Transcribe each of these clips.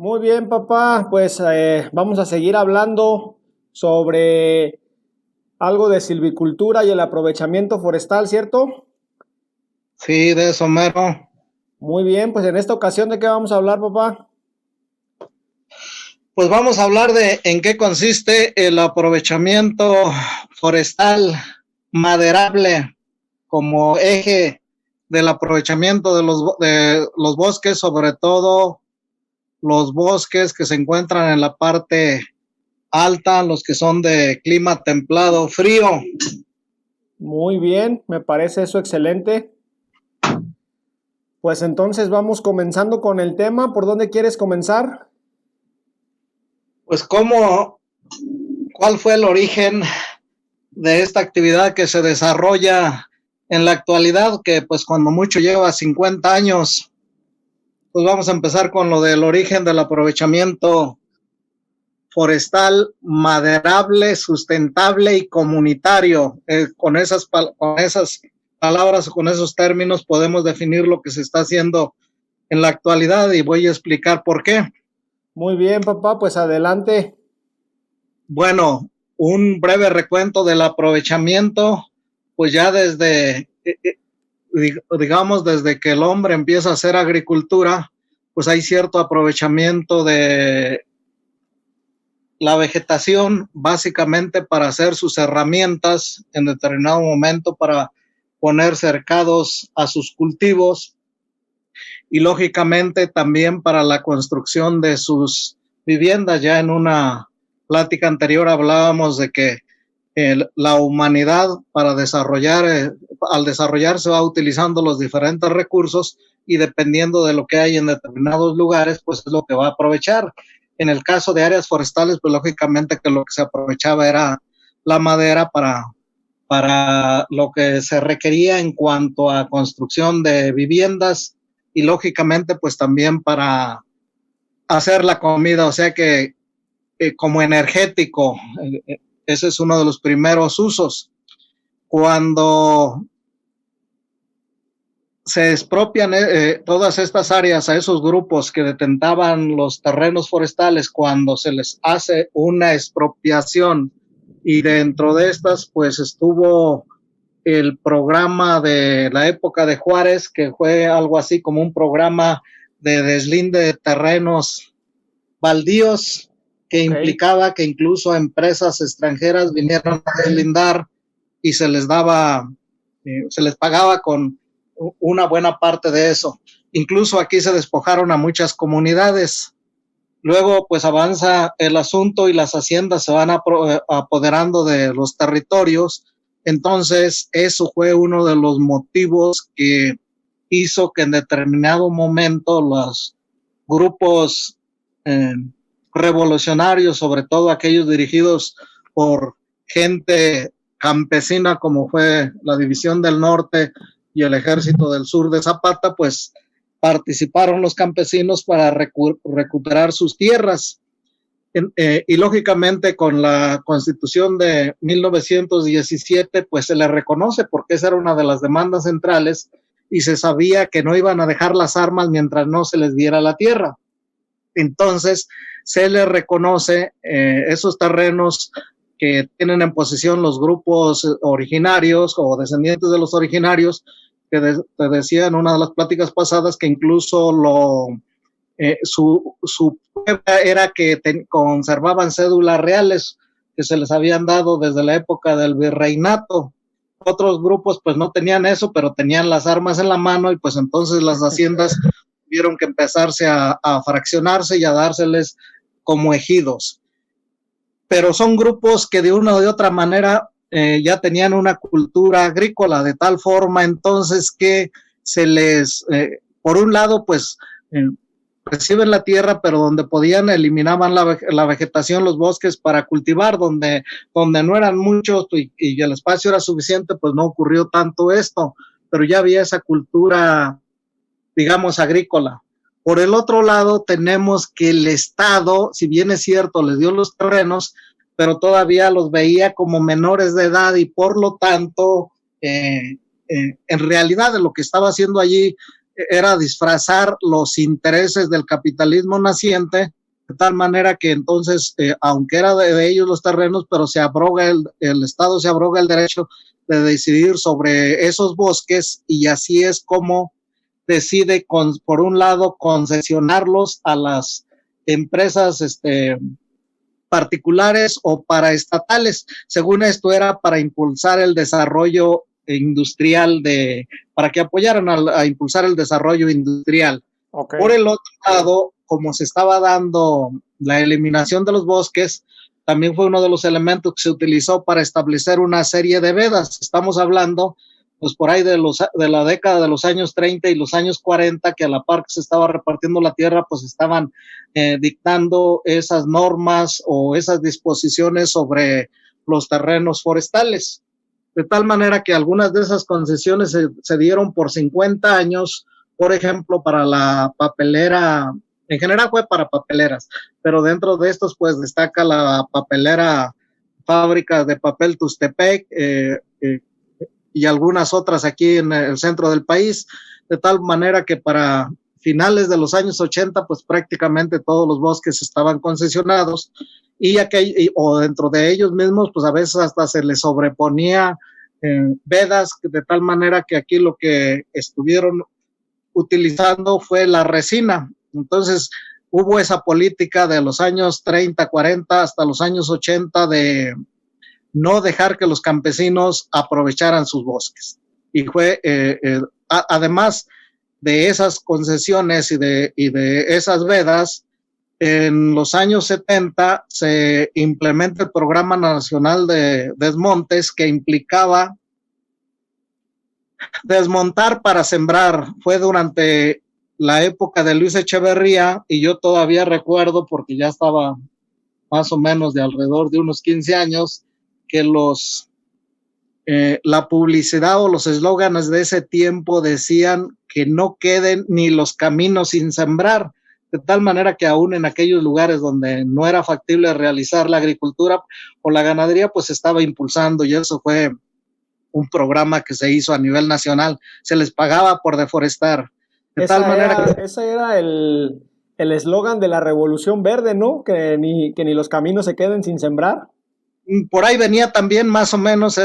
Muy bien, papá. Pues vamos a seguir hablando sobre algo de silvicultura y el aprovechamiento forestal, ¿cierto? Sí, de eso mero. Muy bien, pues en esta ocasión, ¿de qué vamos a hablar, papá? Pues vamos a hablar de en qué consiste el aprovechamiento forestal maderable como eje del aprovechamiento de los bosques, sobre todo los bosques que se encuentran en la parte alta, los que son de clima templado, frío. Muy bien, me parece eso excelente. Pues entonces vamos comenzando con el tema. ¿Por dónde quieres comenzar? Pues cuál fue el origen de esta actividad que se desarrolla en la actualidad, que pues cuando mucho lleva 50 años. Pues vamos a empezar con lo del origen del aprovechamiento forestal maderable, sustentable y comunitario. Con esas palabras o con esos términos podemos definir lo que se está haciendo en la actualidad y voy a explicar por qué. Muy bien, papá, pues adelante. Bueno, un breve recuento del aprovechamiento, pues ya digamos, desde que el hombre empieza a hacer agricultura, pues hay cierto aprovechamiento de la vegetación, básicamente para hacer sus herramientas en determinado momento, para poner cercados a sus cultivos y lógicamente también para la construcción de sus viviendas. Ya en una plática anterior hablábamos de que la humanidad para al desarrollarse va utilizando los diferentes recursos y dependiendo de lo que hay en determinados lugares, pues es lo que va a aprovechar. En el caso de áreas forestales, pues lógicamente que lo que se aprovechaba era la madera para lo que se requería en cuanto a construcción de viviendas y lógicamente pues también para hacer la comida, o sea que como energético, ese es uno de los primeros usos. Cuando se expropian todas estas áreas a esos grupos que detentaban los terrenos forestales, cuando se les hace una expropiación y dentro de estas pues estuvo el programa de la época de Juárez, que fue algo así como un programa de deslinde de terrenos baldíos que Ok. implicaba que incluso empresas extranjeras vinieran a deslindar y se les pagaba con una buena parte de eso. Incluso aquí se despojaron a muchas comunidades. Luego, pues avanza el asunto y las haciendas se van apoderando de los territorios. Entonces, eso fue uno de los motivos que hizo que en determinado momento los grupos eh, revolucionarios, sobre todo aquellos dirigidos por gente campesina, como fue la División del Norte y el Ejército del Sur de Zapata, pues participaron los campesinos para recuperar sus tierras. Y lógicamente con la Constitución de 1917 pues se le reconoce porque esa era una de las demandas centrales y se sabía que no iban a dejar las armas mientras no se les diera la tierra. Entonces se les reconoce esos terrenos que tienen en posesión los grupos originarios o descendientes de los originarios, que te decía en una de las pláticas pasadas que incluso su prueba era que conservaban cédulas reales que se les habían dado desde la época del virreinato. Otros grupos pues no tenían eso, pero tenían las armas en la mano y pues entonces las haciendas tuvieron que empezarse a fraccionarse y a dárseles como ejidos. Pero son grupos que de una o de otra manera ya tenían una cultura agrícola de tal forma entonces que por un lado pues reciben la tierra, pero donde podían eliminaban la vegetación, los bosques para cultivar, donde no eran muchos y el espacio era suficiente, pues no ocurrió tanto esto, pero ya había esa cultura, digamos, agrícola. Por el otro lado, tenemos que el Estado, si bien es cierto, les dio los terrenos, pero todavía los veía como menores de edad y por lo tanto, en realidad de lo que estaba haciendo allí era disfrazar los intereses del capitalismo naciente, de tal manera que entonces, aunque era de ellos los terrenos, pero el Estado se abroga el derecho de decidir sobre esos bosques, y así es como decide, por un lado, concesionarlos a las empresas particulares o paraestatales. Según esto, era para impulsar el desarrollo industrial, para que apoyaran a impulsar el desarrollo industrial. Okay. Por el otro lado, como se estaba dando la eliminación de los bosques, también fue uno de los elementos que se utilizó para establecer una serie de vedas. Estamos hablando, pues, por ahí de la década de los años 30 y los años 40, que a la par que se estaba repartiendo la tierra, pues estaban dictando esas normas o esas disposiciones sobre los terrenos forestales. De tal manera que algunas de esas concesiones se dieron por 50 años, por ejemplo, para la papelera. En general fue para papeleras, pero dentro de estos pues destaca la papelera Fábrica de Papel Tustepec y algunas otras aquí en el centro del país, de tal manera que para finales de los años 80 pues prácticamente todos los bosques estaban concesionados, o dentro de ellos mismos pues a veces hasta se les sobreponía vedas, de tal manera que aquí lo que estuvieron utilizando fue la resina. Entonces hubo esa política de los años 30, 40 hasta los años 80 de no dejar que los campesinos aprovecharan sus bosques. Y fue, además de esas concesiones y de esas vedas, en los años 70 se implementa el Programa Nacional de Desmontes, que implicaba desmontar para sembrar. Fue durante la época de Luis Echeverría, y yo todavía recuerdo, porque ya estaba más o menos de alrededor de unos 15 años, que la publicidad o los eslóganes de ese tiempo decían que no queden ni los caminos sin sembrar, de tal manera que aún en aquellos lugares donde no era factible realizar la agricultura o la ganadería, pues se estaba impulsando, y eso fue un programa que se hizo a nivel nacional. Se les pagaba por deforestar. De tal manera que ese era el eslogan de la Revolución Verde, ¿no? Que ni los caminos se queden sin sembrar. Por ahí venía también, más o menos,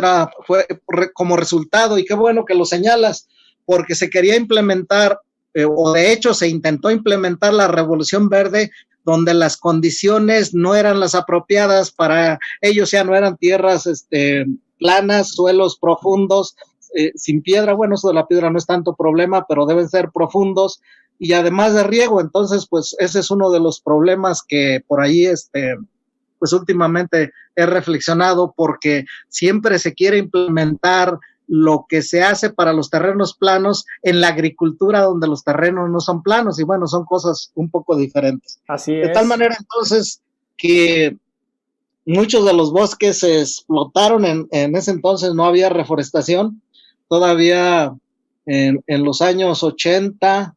fue como resultado, y qué bueno que lo señalas, porque se quería implementar, o de hecho se intentó implementar la Revolución Verde, donde las condiciones no eran las apropiadas para ellos, ya no eran tierras planas, suelos profundos, sin piedra. Bueno, eso de la piedra no es tanto problema, pero deben ser profundos, y además de riego. Entonces, pues ese es uno de los problemas que por ahí pues últimamente he reflexionado, porque siempre se quiere implementar lo que se hace para los terrenos planos en la agricultura, donde los terrenos no son planos, y bueno, son cosas un poco diferentes. Así es. De tal manera entonces que muchos de los bosques se explotaron. En ese entonces no había reforestación. Todavía en los años 80,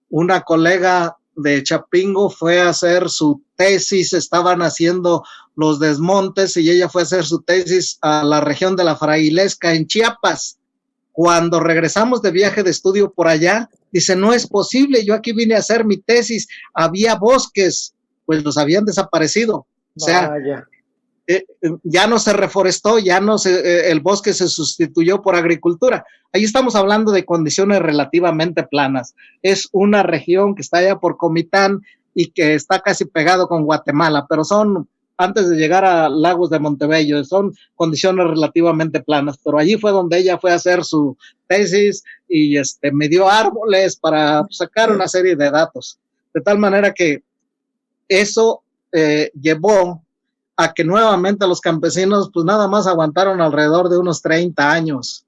una colega de Chapingo fue a hacer su tesis, estaban haciendo los desmontes, y ella fue a hacer su tesis a la región de la Frailesca en Chiapas. Cuando regresamos de viaje de estudio por allá, dice, no es posible, yo aquí vine a hacer mi tesis, había bosques, pues los habían desaparecido. O sea, ya no se reforestó, el bosque se sustituyó por agricultura. Ahí estamos hablando de condiciones relativamente planas. Es una región que está allá por Comitán y que está casi pegado con Guatemala, pero antes de llegar a Lagos de Montebello, son condiciones relativamente planas. Pero allí fue donde ella fue a hacer su tesis, y midió árboles para sacar una serie de datos. De tal manera que eso llevó a que nuevamente los campesinos pues nada más aguantaron alrededor de unos 30 años,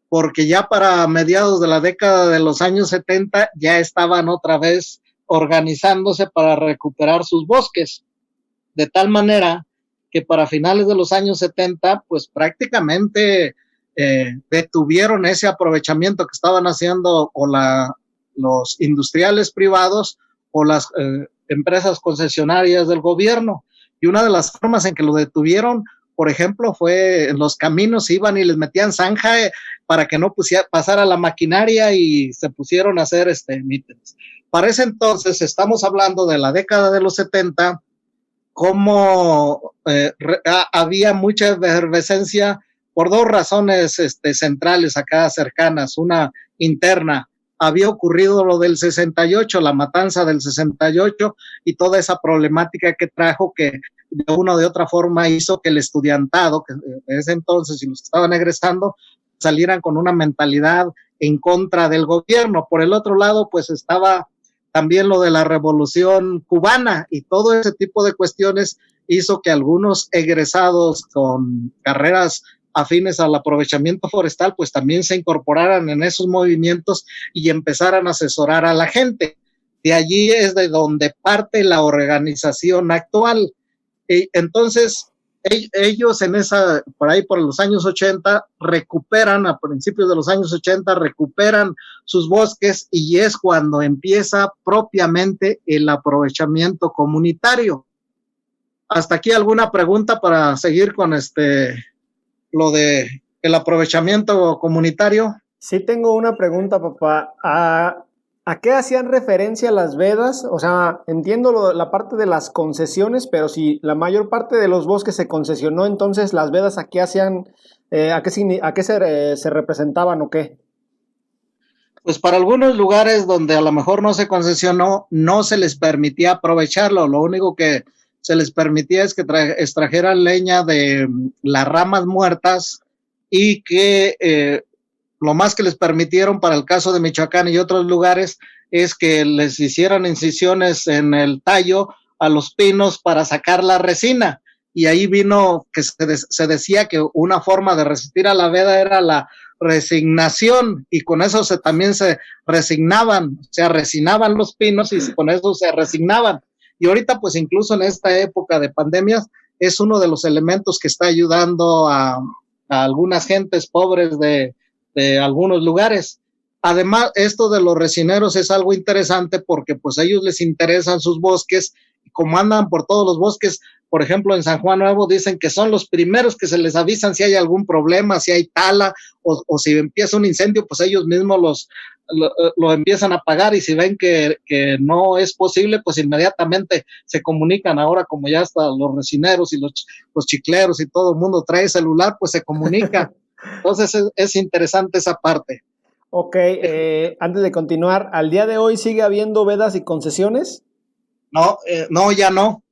porque ya para mediados de la década de los años 70 ya estaban otra vez organizándose para recuperar sus bosques, de tal manera que para finales de los años 70 pues prácticamente detuvieron ese aprovechamiento que estaban haciendo los industriales privados o las empresas concesionarias del gobierno. Y una de las formas en que lo detuvieron por ejemplo, fue en los caminos iban y les metían zanja para que no pasara la maquinaria y se pusieron a hacer mítines. Para ese entonces, estamos hablando de la década de los 70, como había mucha efervescencia por dos razones centrales acá cercanas. Una interna, había ocurrido lo del 68, la matanza del 68 y toda esa problemática que trajo, que de una o de otra forma hizo que el estudiantado, que en ese entonces y los que estaban egresando, salieran con una mentalidad en contra del gobierno. Por el otro lado, pues estaba también lo de la revolución cubana, y todo ese tipo de cuestiones hizo que algunos egresados con carreras afines al aprovechamiento forestal, pues también se incorporaran en esos movimientos y empezaran a asesorar a la gente. De allí es de donde parte la organización actual. Entonces, ellos por ahí por los años 80, recuperan, a principios de los años 80, recuperan sus bosques, y es cuando empieza propiamente el aprovechamiento comunitario. Hasta aquí, ¿alguna pregunta para seguir con lo de el aprovechamiento comunitario? Sí, tengo una pregunta, papá. ¿A qué hacían referencia las vedas? O sea, entiendo la parte de las concesiones, pero si la mayor parte de los bosques se concesionó, entonces las vedas, ¿a qué hacían? ¿A qué se representaban o qué? Pues para algunos lugares donde a lo mejor no se concesionó, no se les permitía aprovecharlo. Lo único que se les permitía es que extrajeran leña de las ramas muertas, y que lo más que les permitieron para el caso de Michoacán y otros lugares es que les hicieran incisiones en el tallo a los pinos para sacar la resina. Y ahí vino que se decía que una forma de resistir a la veda era la resignación, y con eso también se resignaban, se resinaban los pinos y con eso se resignaban. Y ahorita, pues incluso en esta época de pandemias, es uno de los elementos que está ayudando a algunas gentes pobres de algunos lugares. Además, esto de los resineros es algo interesante porque pues a ellos les interesan sus bosques, y como andan por todos los bosques, por ejemplo, en San Juan Nuevo dicen que son los primeros que se les avisan si hay algún problema, si hay tala o si empieza un incendio, pues ellos mismos lo empiezan a apagar, y si ven que no es posible, pues inmediatamente se comunican. Ahora, como ya hasta los resineros y los chicleros y todo el mundo trae celular, pues se comunica. Entonces es interesante esa parte. Ok, antes de continuar, ¿al día de hoy sigue habiendo vedas y concesiones? No, ya no.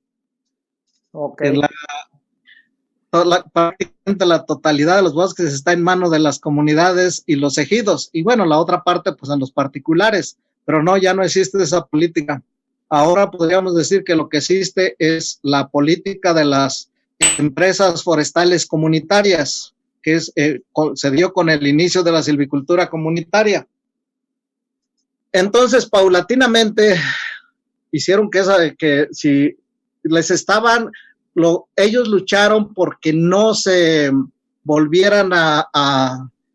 Ok. Prácticamente la totalidad de los bosques está en manos de las comunidades y los ejidos, y bueno, la otra parte pues en los particulares, pero no, ya no existe esa política. Ahora podríamos decir que lo que existe es la política de las empresas forestales comunitarias, que se dio con el inicio de la silvicultura comunitaria. Entonces, paulatinamente, hicieron que si les estaban, ellos lucharon porque no se volvieran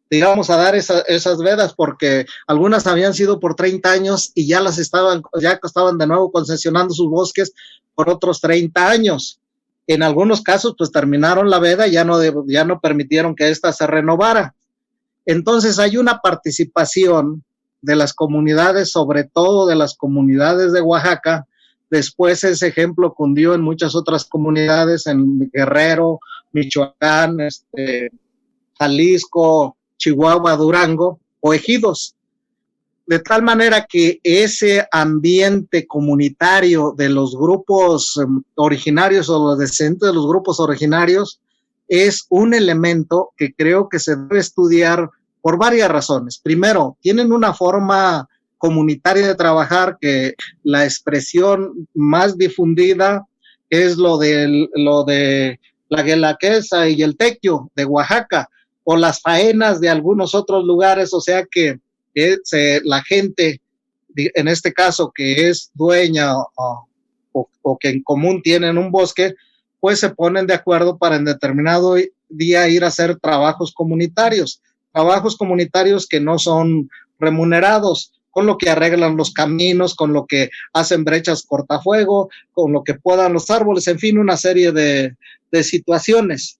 digamos, a dar esas vedas, porque algunas habían sido por 30 años y ya estaban de nuevo concesionando sus bosques por otros 30 años. En algunos casos, pues terminaron la veda y ya no permitieron que ésta se renovara. Entonces hay una participación de las comunidades, sobre todo de las comunidades de Oaxaca. Después ese ejemplo cundió en muchas otras comunidades, en Guerrero, Michoacán, Jalisco, Chihuahua, Durango o ejidos. De tal manera que ese ambiente comunitario de los grupos originarios o los descendientes de los grupos originarios es un elemento que creo que se debe estudiar por varias razones. Primero, tienen una forma comunitaria de trabajar que la expresión más difundida es lo de la guelaquesa y el tequio de Oaxaca, o las faenas de algunos otros lugares. O sea que la gente, en este caso, que es dueña o que en común tienen un bosque, pues se ponen de acuerdo para en determinado día ir a hacer trabajos comunitarios que no son remunerados, con lo que arreglan los caminos, con lo que hacen brechas cortafuego, con lo que podan los árboles, en fin, una serie de situaciones.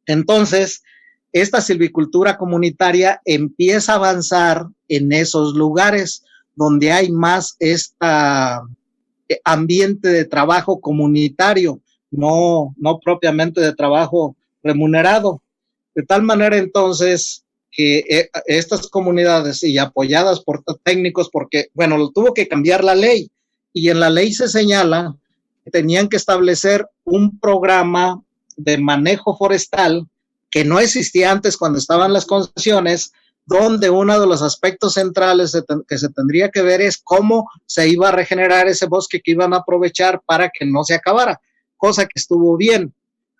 Entonces, esta silvicultura comunitaria empieza a avanzar en esos lugares donde hay más ambiente de trabajo comunitario, no propiamente de trabajo remunerado. De tal manera entonces que estas comunidades, y apoyadas por técnicos, porque, bueno, lo tuvo que cambiar la ley, y en la ley se señala que tenían que establecer un programa de manejo forestal que no existía antes cuando estaban las concesiones, donde uno de los aspectos centrales que se tendría que ver es cómo se iba a regenerar ese bosque que iban a aprovechar para que no se acabara, cosa que estuvo bien.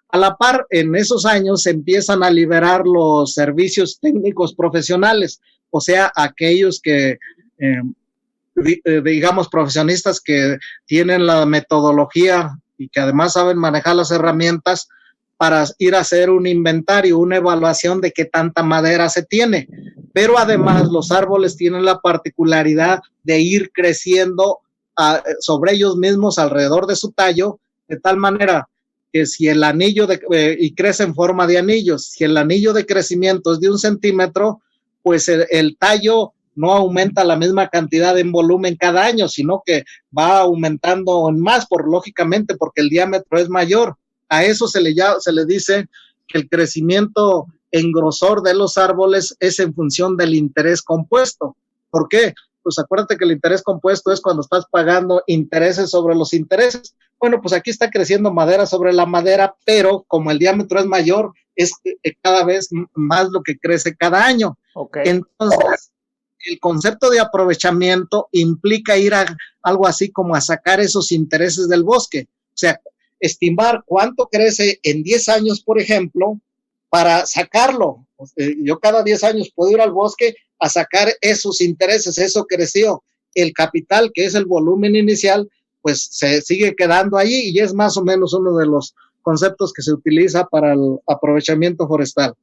A la par, en esos años se empiezan a liberar los servicios técnicos profesionales, o sea, aquellos que, digamos, profesionistas que tienen la metodología y que además saben manejar las herramientas para ir a hacer un inventario, una evaluación de qué tanta madera se tiene. Pero además los árboles tienen la particularidad de ir creciendo sobre ellos mismos alrededor de su tallo, de tal manera que si el anillo y crece en forma de anillos, si el anillo de crecimiento es de 1 centímetro, pues el tallo no aumenta la misma cantidad en volumen cada año, sino que va aumentando en más, lógicamente, porque el diámetro es mayor. A eso se le dice que el crecimiento en grosor de los árboles es en función del interés compuesto. ¿Por qué? Pues acuérdate que el interés compuesto es cuando estás pagando intereses sobre los intereses. Bueno, pues aquí está creciendo madera sobre la madera, pero como el diámetro es mayor, es cada vez más lo que crece cada año. Okay. Entonces, el concepto de aprovechamiento implica ir a algo así como a sacar esos intereses del bosque. O sea, estimar cuánto crece en 10 años, por ejemplo, para sacarlo. Yo cada 10 años puedo ir al bosque a sacar esos intereses, eso creció. El capital, que es el volumen inicial, pues se sigue quedando allí y es más o menos uno de los conceptos que se utiliza para el aprovechamiento forestal.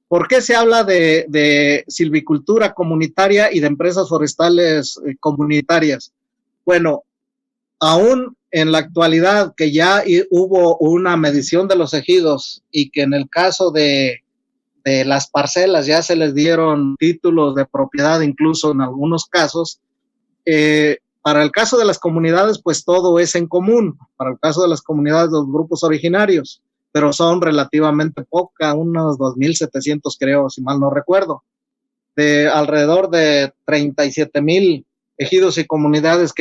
¿Por qué se habla de silvicultura comunitaria y de empresas forestales comunitarias? Bueno, aún en la actualidad que ya hubo una medición de los ejidos y que en el caso de las parcelas ya se les dieron títulos de propiedad, incluso en algunos casos, para el caso de las comunidades, pues todo es en común. Para el caso de las comunidades de los grupos originarios, pero son relativamente pocas, unos 2,700 creo, si mal no recuerdo, de alrededor de 37,000 ejidos y comunidades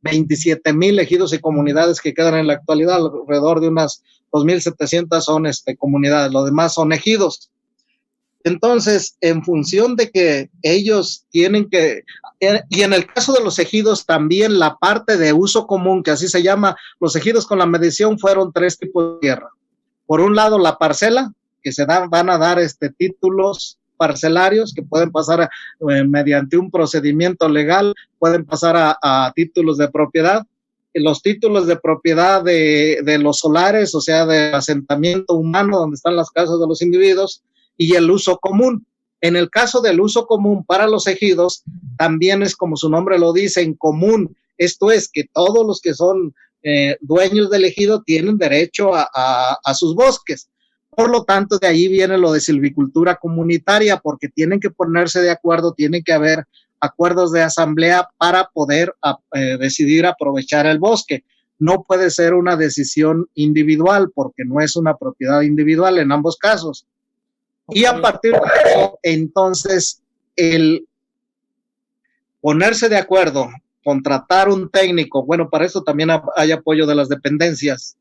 27,000 ejidos y comunidades que quedan en la actualidad, alrededor de unas 2,700 son comunidades, los demás son ejidos. Entonces, en función de que ellos tienen que, y en el caso de los ejidos también la parte de uso común, que así se llama, los ejidos con la medición fueron 3 tipos de tierra. Por un lado, la parcela, que van a dar títulos parcelarios que pueden pasar mediante un procedimiento legal, pueden pasar a títulos de propiedad. Los títulos de propiedad de los solares, o sea, de asentamiento humano, donde están las casas de los individuos, y el uso común. En el caso del uso común para los ejidos, también es como su nombre lo dice, en común. Esto es que todos los que son dueños del ejido tienen derecho a sus bosques. Por lo tanto, de ahí viene lo de silvicultura comunitaria, porque tienen que ponerse de acuerdo, tienen que haber acuerdos de asamblea para poder decidir aprovechar el bosque. No puede ser una decisión individual, porque no es una propiedad individual en ambos casos. Y a partir de eso, entonces, el ponerse de acuerdo, contratar un técnico, bueno, para eso también hay apoyo de las dependencias,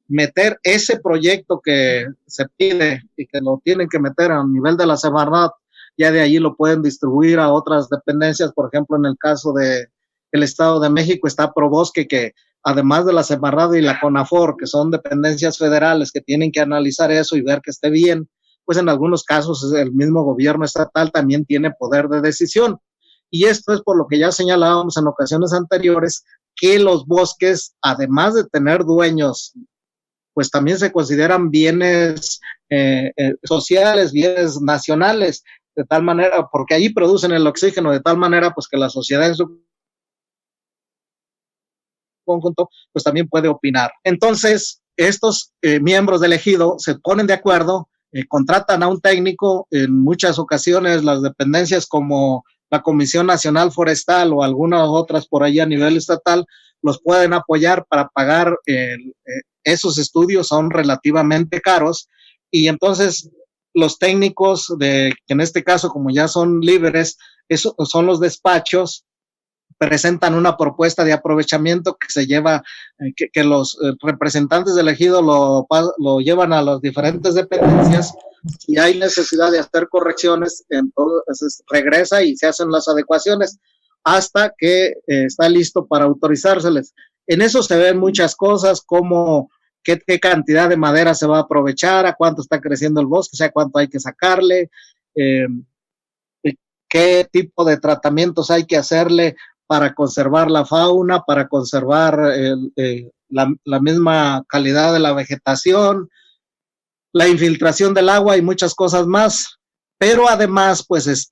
meter ese proyecto que se pide y que lo tienen que meter a nivel de la Semarnat, ya de allí lo pueden distribuir a otras dependencias. Por ejemplo, en el caso del Estado de México está Probosque, que además de la Semarnat y la CONAFOR, que son dependencias federales que tienen que analizar eso y ver que esté bien, pues en algunos casos el mismo gobierno estatal también tiene poder de decisión. Y esto es por lo que ya señalábamos en ocasiones anteriores, que los bosques, además de tener dueños, pues también se consideran bienes sociales, bienes nacionales, de tal manera, porque ahí producen el oxígeno, de tal manera pues que la sociedad en su conjunto pues también puede opinar. Entonces, estos miembros del ejido se ponen de acuerdo, contratan a un técnico, en muchas ocasiones las dependencias como la Comisión Nacional Forestal o algunas otras por ahí a nivel estatal los pueden apoyar para pagar esos estudios, son relativamente caros, y entonces los técnicos, que en este caso como ya son libres, esos son los despachos, presentan una propuesta de aprovechamiento que se lleva, que los representantes del ejido lo llevan a las diferentes dependencias. Si hay necesidad de hacer correcciones, entonces regresa y se hacen las adecuaciones hasta que está listo para autorizárseles. En eso se ven muchas cosas, como qué cantidad de madera se va a aprovechar, a cuánto está creciendo el bosque, o sea, cuánto hay que sacarle, qué tipo de tratamientos hay que hacerle para conservar la fauna, para conservar la misma calidad de la vegetación, la infiltración del agua y muchas cosas más. Pero además, pues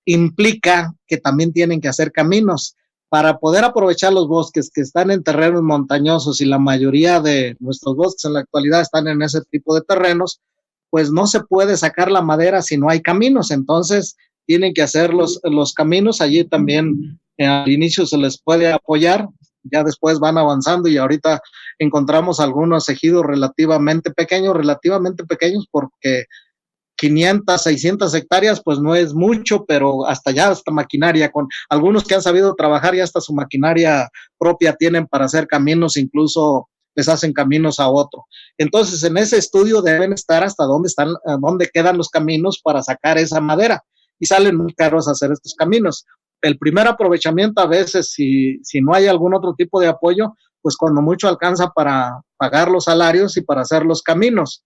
implica que también tienen que hacer caminos para poder aprovechar los bosques que están en terrenos montañosos, y la mayoría de nuestros bosques en la actualidad están en ese tipo de terrenos. Pues no se puede sacar la madera si no hay caminos, entonces tienen que hacer los caminos. Allí también al inicio se les puede apoyar, ya después van avanzando, y ahorita encontramos algunos ejidos relativamente pequeños porque 500, 600 hectáreas, pues no es mucho, pero hasta maquinaria, con algunos que han sabido trabajar, ya hasta su maquinaria propia tienen para hacer caminos, incluso les hacen caminos a otro. Entonces, en ese estudio deben estar hasta dónde quedan los caminos para sacar esa madera, y salen muy caros hacer estos caminos. El primer aprovechamiento, a veces, si no hay algún otro tipo de apoyo, pues cuando mucho alcanza para pagar los salarios y para hacer los caminos.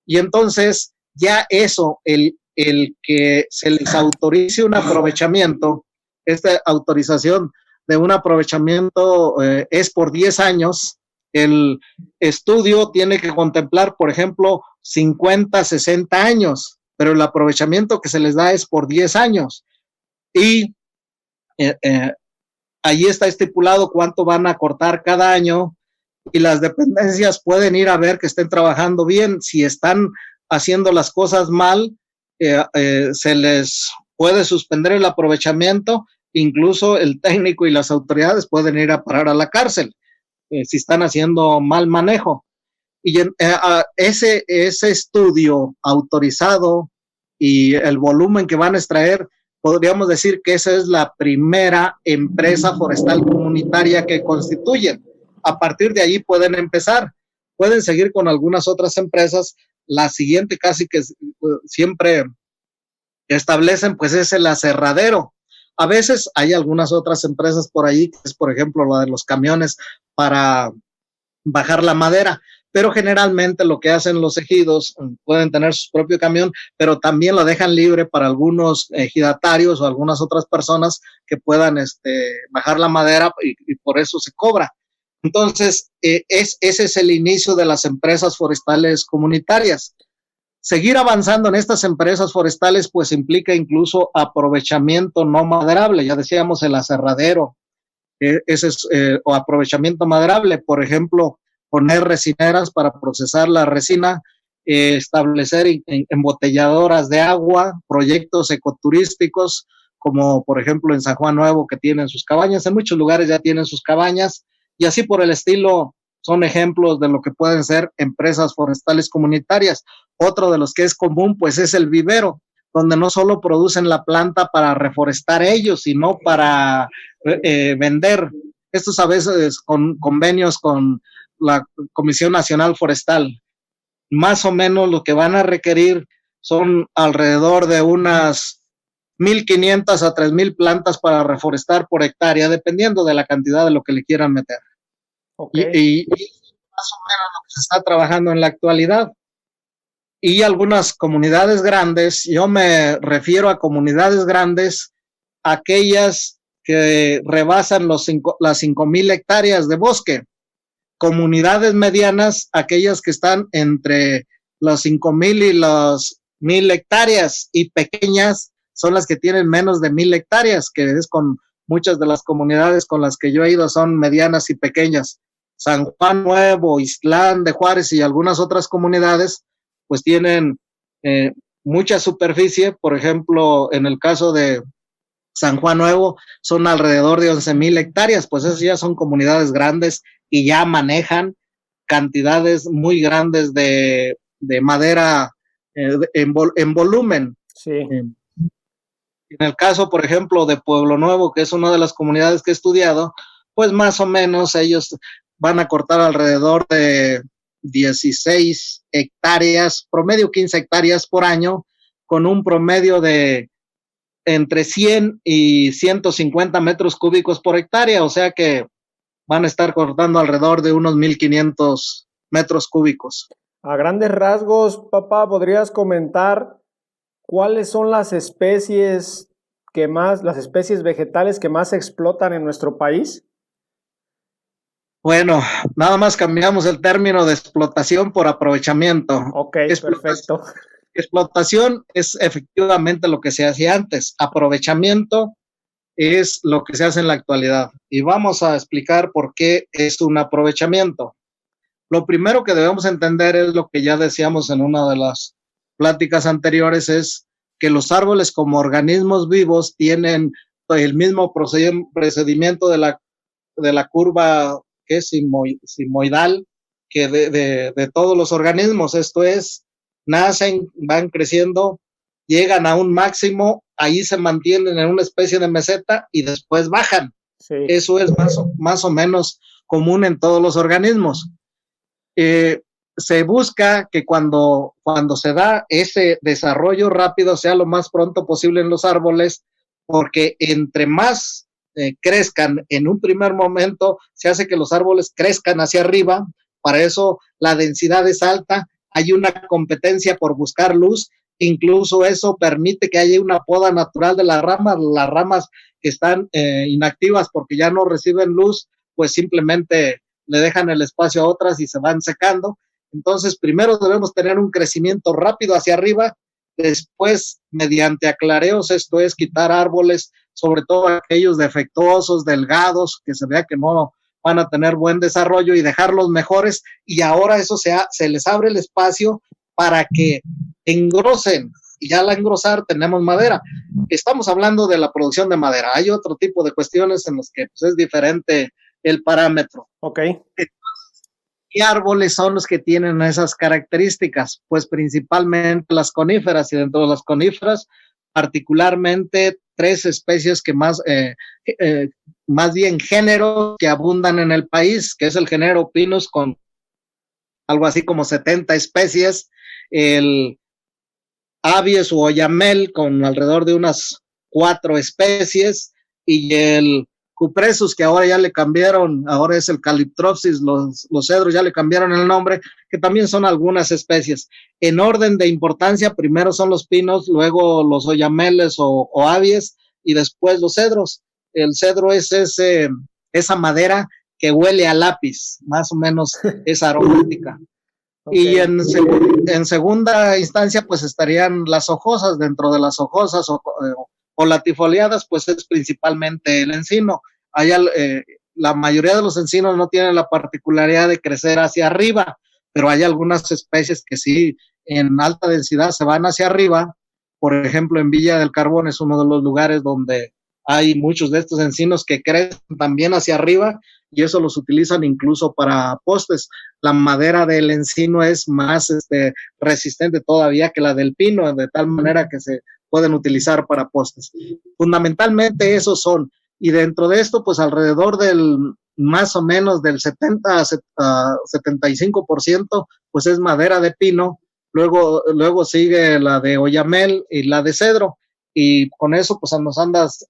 Y entonces, ya eso, el que se les autorice un aprovechamiento, esta autorización de un aprovechamiento es por 10 años. El estudio tiene que contemplar, por ejemplo, 50, 60 años, pero el aprovechamiento que se les da es por 10 años. Y ahí está estipulado cuánto van a cortar cada año, y las dependencias pueden ir a ver que estén trabajando bien. Si están haciendo las cosas mal, se les puede suspender el aprovechamiento, incluso el técnico y las autoridades pueden ir a parar a la cárcel si están haciendo mal manejo. Y ese estudio autorizado y el volumen que van a extraer, podríamos decir que esa es la primera empresa forestal comunitaria que constituyen. A partir de ahí pueden empezar, pueden seguir con algunas otras empresas. La siguiente casi que siempre establecen, pues es el aserradero. A veces hay algunas otras empresas por ahí, que es por ejemplo la de los camiones para bajar la madera, pero generalmente lo que hacen los ejidos, pueden tener su propio camión, pero también lo dejan libre para algunos ejidatarios o algunas otras personas que puedan bajar la madera, y por eso se cobra. Entonces, ese es el inicio de las empresas forestales comunitarias. Seguir avanzando en estas empresas forestales, pues implica incluso aprovechamiento no maderable. Ya decíamos el aserradero, ese es, o aprovechamiento maderable, por ejemplo, poner resineras para procesar la resina, establecer embotelladoras de agua, proyectos ecoturísticos, como por ejemplo en San Juan Nuevo, que tienen sus cabañas. En muchos lugares ya tienen sus cabañas, y así por el estilo. Son ejemplos de lo que pueden ser empresas forestales comunitarias. Otro de los que es común, pues es el vivero, donde no solo producen la planta para reforestar ellos, sino para vender. Estos a veces con convenios con la Comisión Nacional Forestal. Más o menos lo que van a requerir son alrededor de unas 1,500 a 3,000 plantas para reforestar por hectárea, dependiendo de la cantidad de lo que le quieran meter. Okay. Y más o menos lo que se está trabajando en la actualidad. Y algunas comunidades grandes, yo me refiero a comunidades grandes, aquellas que rebasan las 5,000 hectáreas de bosque. Comunidades medianas, aquellas que están entre los 5,000 y los 1,000 hectáreas, y pequeñas son las que tienen menos de 1,000 hectáreas, que es con muchas de las comunidades con las que yo he ido, son medianas y pequeñas. San Juan Nuevo, Ixtlán de Juárez y algunas otras comunidades, pues tienen mucha superficie. Por ejemplo, en el caso de San Juan Nuevo son alrededor de 11,000 hectáreas, pues esas ya son comunidades grandes y ya manejan cantidades muy grandes de madera en volumen. Sí. En el caso, por ejemplo, de Pueblo Nuevo, que es una de las comunidades que he estudiado, pues más o menos ellos van a cortar alrededor de 16 hectáreas, promedio 15 hectáreas por año, con un promedio de entre 100 y 150 metros cúbicos por hectárea, o sea que van a estar cortando alrededor de unos 1,500 metros cúbicos. A grandes rasgos, papá, ¿podrías comentar cuáles son las especies las especies vegetales que más se explotan en nuestro país? Bueno, nada más cambiamos el término de explotación por aprovechamiento. Ok, perfecto. Explotación es efectivamente lo que se hacía antes. Aprovechamiento es lo que se hace en la actualidad. Y vamos a explicar por qué es un aprovechamiento. Lo primero que debemos entender es lo que ya decíamos en una de las pláticas anteriores, es que los árboles como organismos vivos tienen el mismo procedimiento de la curva que es simoidal que de todos los organismos. Esto es, nacen, van creciendo, llegan a un máximo, ahí se mantienen en una especie de meseta y después bajan. Sí. Eso es más o menos común en todos los organismos. Se busca que cuando se da ese desarrollo rápido sea lo más pronto posible en los árboles, porque entre más crezcan en un primer momento, se hace que los árboles crezcan hacia arriba. Para eso la densidad es alta, hay una competencia por buscar luz, incluso eso permite que haya una poda natural de las ramas que están inactivas porque ya no reciben luz, pues simplemente le dejan el espacio a otras y se van secando. Entonces, primero debemos tener un crecimiento rápido hacia arriba, después, mediante aclareos, esto es quitar árboles, sobre todo aquellos defectuosos, delgados, que se vea que no van a tener buen desarrollo, y dejarlos mejores, y ahora eso se les abre el espacio para que engrosen, y ya al engrosar tenemos madera. Estamos hablando de la producción de madera. Hay otro tipo de cuestiones en las que pues, es diferente el parámetro. Ok. ¿Qué árboles son los que tienen esas características? Pues principalmente las coníferas, y dentro de las coníferas, particularmente 3 especies que más bien géneros que abundan en el país, que es el género Pinus con algo así como 70 especies, el Abies o oyamel con alrededor de unas 4 especies, y el Cupressus, que ahora ya le cambiaron, ahora es el Caliptropsis, los cedros ya le cambiaron el nombre, que también son algunas especies. En orden de importancia, primero son los pinos, luego los oyameles o abies, y después los cedros. El cedro es esa madera que huele a lápiz, más o menos es aromática. Okay. Y en segunda instancia, pues estarían las hojosas. Dentro de las hojosas o latifoliadas, pues es principalmente el encino. La mayoría de los encinos no tienen la particularidad de crecer hacia arriba, pero hay algunas especies que sí, en alta densidad se van hacia arriba. Por ejemplo, en Villa del Carbón es uno de los lugares donde hay muchos de estos encinos que crecen también hacia arriba, y eso los utilizan incluso para postes. La madera del encino es más resistente todavía que la del pino, de tal manera que se pueden utilizar para postes. Fundamentalmente esos son, y dentro de esto, pues alrededor del más o menos del 70 a 75%, pues es madera de pino. Luego sigue la de oyamel y la de cedro, y con eso pues nos andas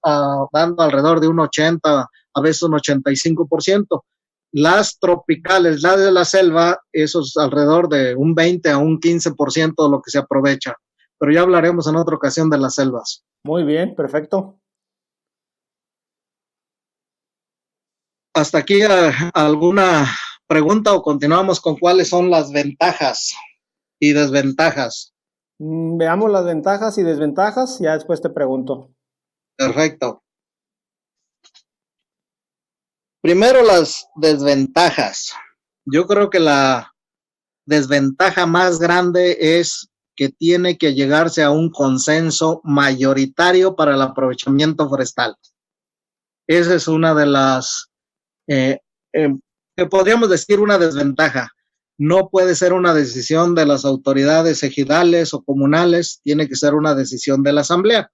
dando alrededor de un 80, a veces un 85%. Las tropicales, la de la selva, eso es alrededor de un 20 a un 15% de lo que se aprovecha. Pero ya hablaremos en otra ocasión de las selvas. Muy bien, perfecto. ¿Hasta aquí alguna pregunta o continuamos con cuáles son las ventajas y desventajas? Veamos las ventajas y desventajas, ya después te pregunto. Perfecto. Primero las desventajas. Yo creo que la desventaja más grande es que tiene que llegarse a un consenso mayoritario para el aprovechamiento forestal. Esa es una de las, eh, que podríamos decir una desventaja. No puede ser una decisión de las autoridades ejidales o comunales, tiene que ser una decisión de la asamblea,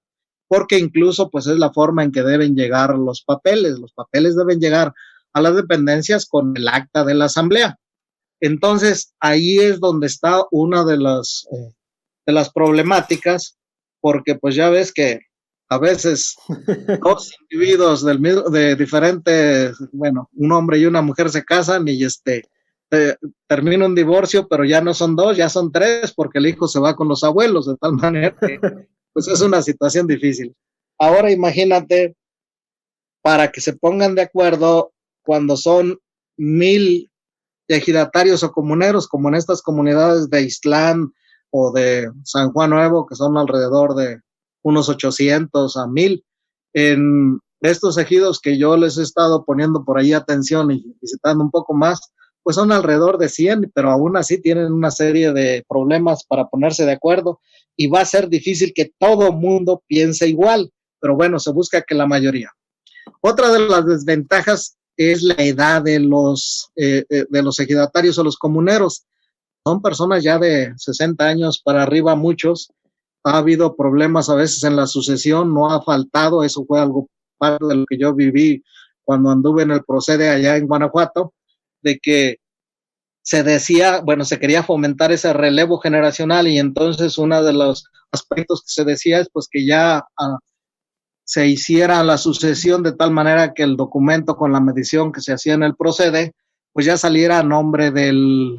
porque incluso pues es la forma en que deben llegar los papeles deben llegar a las dependencias con el acta de la asamblea. Entonces ahí es donde está una de las problemáticas, porque pues ya ves que a veces dos individuos de diferentes, bueno, un hombre y una mujer se casan y termina un divorcio, pero ya no son dos, ya son tres, porque el hijo se va con los abuelos, de tal manera que pues es una situación difícil. Ahora imagínate, para que se pongan de acuerdo cuando son 1,000 ejidatarios o comuneros, como en estas comunidades de Islán o de San Juan Nuevo, que son alrededor de unos 800 a 1,000. En estos ejidos que yo les he estado poniendo por ahí atención y visitando un poco más, pues son alrededor de 100, pero aún así tienen una serie de problemas para ponerse de acuerdo y va a ser difícil que todo mundo piense igual, pero bueno, se busca que la mayoría. Otra de las desventajas es la edad de los ejidatarios o los comuneros. Son personas ya de 60 años para arriba, muchos. Ha habido problemas a veces en la sucesión, no ha faltado, eso fue algo parte de lo que yo viví cuando anduve en el Procede allá en Guanajuato, de que se decía, bueno, se quería fomentar ese relevo generacional y entonces uno de los aspectos que se decía es pues que ya se hiciera la sucesión de tal manera que el documento con la medición que se hacía en el Procede, pues ya saliera a nombre del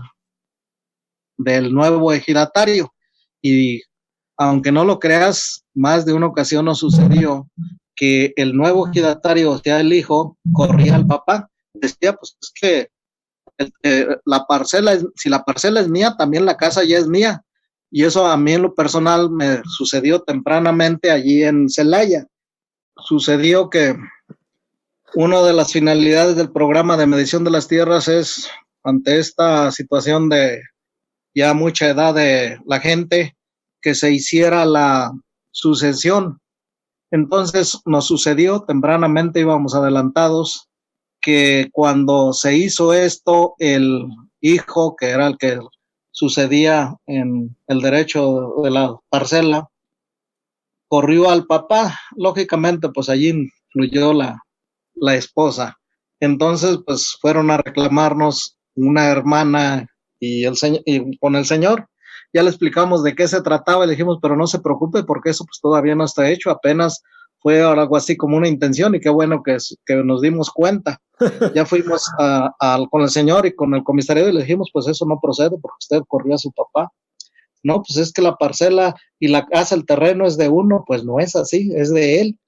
nuevo ejidatario. Y aunque no lo creas, más de una ocasión nos sucedió que el nuevo ejidatario, o sea, el hijo, corría al papá. Decía, pues es que la parcela, si la parcela es mía, también la casa ya es mía. Y eso a mí en lo personal me sucedió tempranamente allí en Celaya. Sucedió que una de las finalidades del programa de medición de las tierras es, ante esta situación de ya mucha edad de la gente, que se hiciera la sucesión. Entonces nos sucedió tempranamente, íbamos adelantados, que cuando se hizo esto, el hijo, que era el que sucedía en el derecho de la parcela, corrió al papá. Lógicamente, pues allí influyó la esposa. Entonces, pues fueron a reclamarnos una hermana y con el señor. Ya le explicamos de qué se trataba y le dijimos, pero no se preocupe porque eso pues todavía no está hecho, apenas fue algo así como una intención y qué bueno que nos dimos cuenta. Ya fuimos con el señor y con el comisario y le dijimos, pues eso no procede porque usted corrió a su papá. No, pues es que la parcela y la casa, el terreno es de uno, pues no es así, es de él.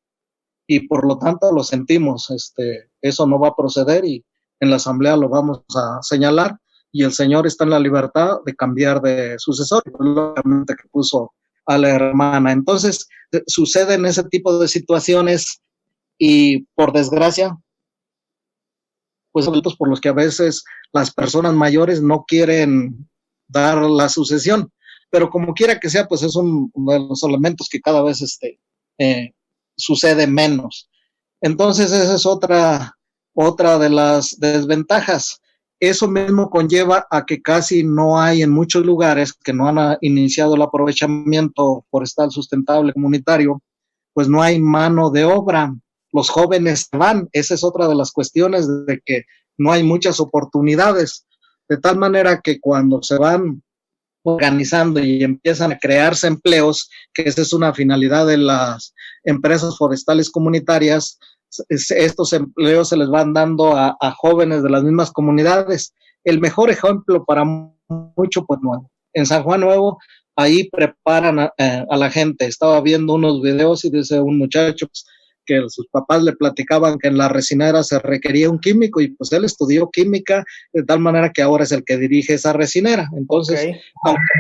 Y por lo tanto lo sentimos, eso no va a proceder y en la asamblea lo vamos a señalar y el señor está en la libertad de cambiar de sucesor, lógicamente que puso a la hermana. Entonces suceden ese tipo de situaciones y por desgracia, pues por los que a veces las personas mayores no quieren dar la sucesión, pero como quiera que sea, pues es uno de los elementos que cada vez sucede menos. Entonces esa es otra de las desventajas. Eso mismo conlleva a que casi no hay en muchos lugares que no han iniciado el aprovechamiento forestal sustentable comunitario, pues no hay mano de obra. Los jóvenes van, esa es otra de las cuestiones de que no hay muchas oportunidades, de tal manera que cuando se van organizando y empiezan a crearse empleos, que esa es una finalidad de las empresas forestales comunitarias, estos empleos se les van dando a jóvenes de las mismas comunidades. El mejor ejemplo para mucho, pues no, en San Juan Nuevo, ahí preparan a la gente. Estaba viendo unos videos y dice un muchacho pues, que sus papás le platicaban que en la resinera se requería un químico y pues él estudió química de tal manera que ahora es el que dirige esa resinera. Entonces,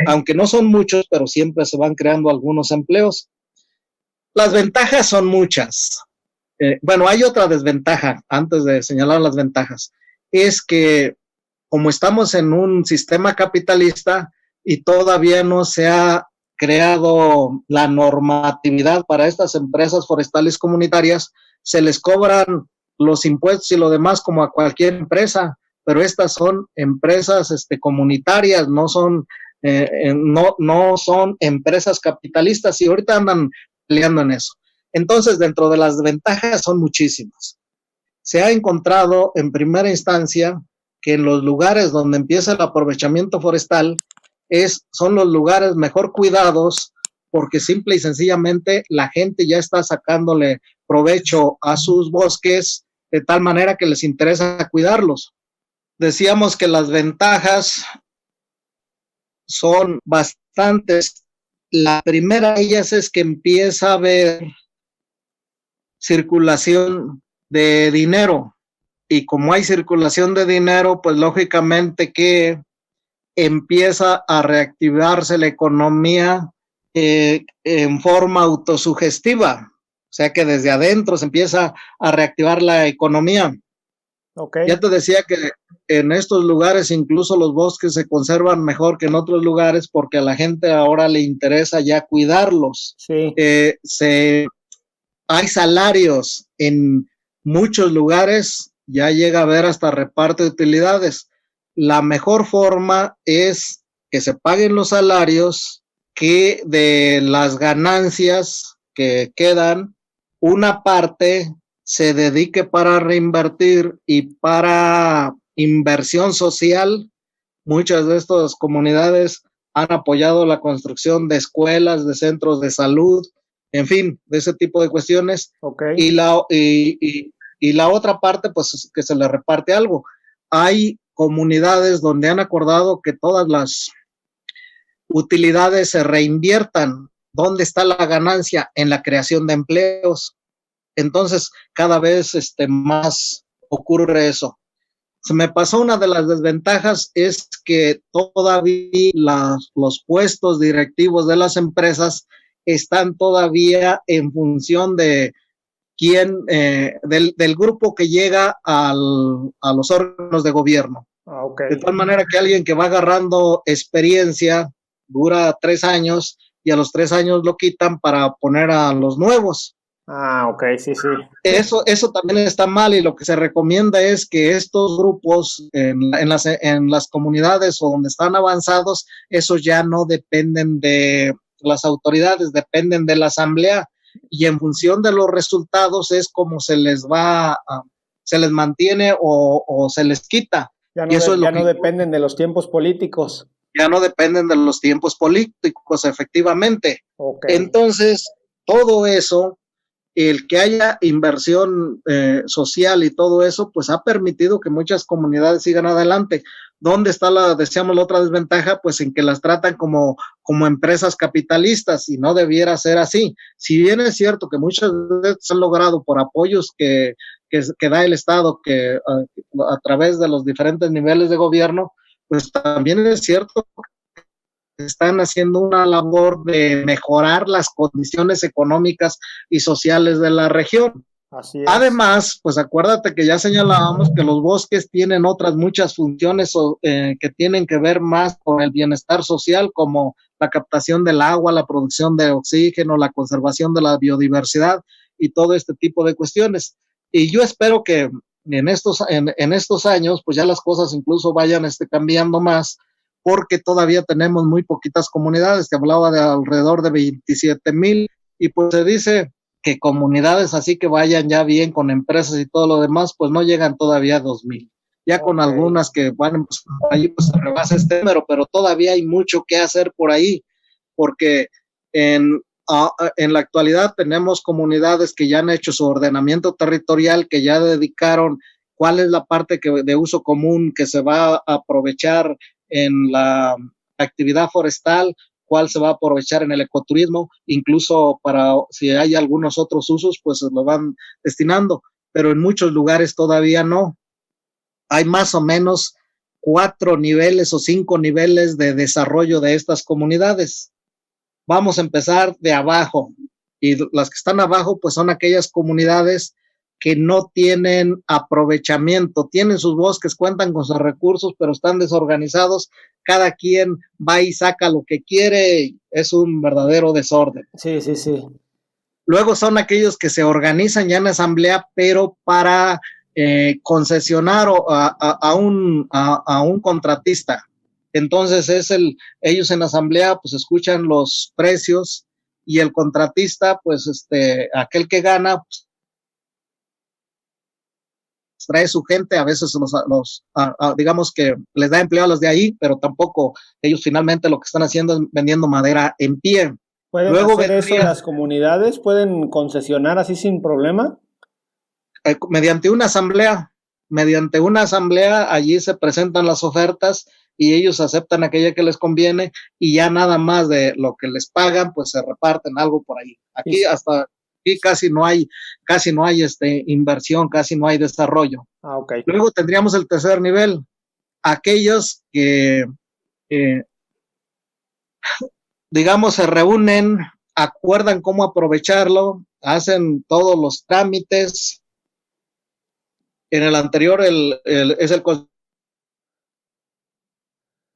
aunque no son muchos, pero siempre se van creando algunos empleos. Las ventajas son muchas. Bueno, hay otra desventaja antes de señalar las ventajas, es que como estamos en un sistema capitalista y todavía no se ha creado la normatividad para estas empresas forestales comunitarias, se les cobran los impuestos y lo demás como a cualquier empresa, pero estas son empresas comunitarias, no son empresas capitalistas y ahorita andan peleando en eso. Entonces, dentro de las ventajas son muchísimas. Se ha encontrado en primera instancia que en los lugares donde empieza el aprovechamiento forestal son los lugares mejor cuidados porque simple y sencillamente la gente ya está sacándole provecho a sus bosques de tal manera que les interesa cuidarlos. Decíamos que las ventajas son bastantes. La primera de ellas es que empieza a haber circulación de dinero y como hay circulación de dinero, pues lógicamente que empieza a reactivarse la economía en forma autosugestiva, o sea que desde adentro se empieza a reactivar la economía. Okay. Ya te decía que en estos lugares incluso los bosques se conservan mejor que en otros lugares porque a la gente ahora le interesa ya cuidarlos. Sí. Hay salarios en muchos lugares, ya llega a haber hasta reparto de utilidades. La mejor forma es que se paguen los salarios, que de las ganancias que quedan, una parte se dedique para reinvertir y para inversión social. Muchas de estas comunidades han apoyado la construcción de escuelas, de centros de salud, en fin, de ese tipo de cuestiones. Okay. Y la otra parte, pues, que se le reparte algo. Hay comunidades donde han acordado que todas las utilidades se reinviertan. ¿Dónde está la ganancia? En la creación de empleos. Entonces, cada vez más ocurre eso. Se me pasó una de las desventajas, es que todavía los puestos directivos de las empresas están todavía en función de quién, del grupo que llega a los órganos de gobierno. Okay. De tal manera que alguien que va agarrando experiencia dura 3 años y a los 3 años lo quitan para poner a los nuevos. Ok, sí. Eso también está mal y lo que se recomienda es que estos grupos en las comunidades o donde están avanzados, esos ya no dependen de las autoridades, dependen de la asamblea y en función de los resultados es como se les mantiene o se les quita. Ya no, y eso no dependen de los tiempos políticos. Ya no dependen de los tiempos políticos, efectivamente. Okay. Entonces, todo eso, el que haya inversión social y todo eso, pues ha permitido que muchas comunidades sigan adelante. ¿Dónde está decíamos, la otra desventaja? Pues en que las tratan como empresas capitalistas y no debiera ser así. Si bien es cierto que muchas veces se han logrado por apoyos que da el Estado que a través de los diferentes niveles de gobierno, pues también es cierto que están haciendo una labor de mejorar las condiciones económicas y sociales de la región. Así es. Además, pues acuérdate que ya señalábamos que los bosques tienen otras muchas funciones que tienen que ver más con el bienestar social, como la captación del agua, la producción de oxígeno, la conservación de la biodiversidad y todo este tipo de cuestiones. Y yo espero que en estos años, pues ya las cosas incluso vayan cambiando más, porque todavía tenemos muy poquitas comunidades. Te hablaba de alrededor de 27,000 y pues se dice que comunidades así que vayan ya bien con empresas y todo lo demás, pues no llegan todavía a 2,000. Ya con algunas que van pues, ahí pues se rebasa este número, pero todavía hay mucho que hacer por ahí, porque en la actualidad tenemos comunidades que ya han hecho su ordenamiento territorial, que ya dedicaron cuál es la parte de uso común que se va a aprovechar en la actividad forestal, cuál se va a aprovechar en el ecoturismo, incluso para si hay algunos otros usos, pues lo van destinando, pero en muchos lugares todavía no. Hay más o menos 4 niveles o 5 niveles de desarrollo de estas comunidades. Vamos a empezar de abajo y las que están abajo pues son aquellas comunidades que no tienen aprovechamiento, tienen sus bosques, cuentan con sus recursos, pero están desorganizados, cada quien va y saca lo que quiere, es un verdadero desorden. Sí, sí, sí. Luego son aquellos que se organizan ya en asamblea, pero para concesionar a un contratista. Entonces ellos en asamblea pues escuchan los precios y el contratista, pues aquel que gana, pues, trae su gente, a veces digamos que les da empleo a los de ahí, pero tampoco ellos finalmente lo que están haciendo es vendiendo madera en pie. ¿Pueden Luego hacer eso vendría las comunidades? ¿Pueden concesionar así sin problema? mediante una asamblea, allí se presentan las ofertas y ellos aceptan aquella que les conviene y ya nada más de lo que les pagan, pues se reparten algo por ahí. Y, Aquí casi no hay inversión, casi no hay desarrollo. ok. Luego tendríamos el tercer nivel, aquellos que digamos se reúnen, acuerdan cómo aprovecharlo, hacen todos los trámites. En el anterior es el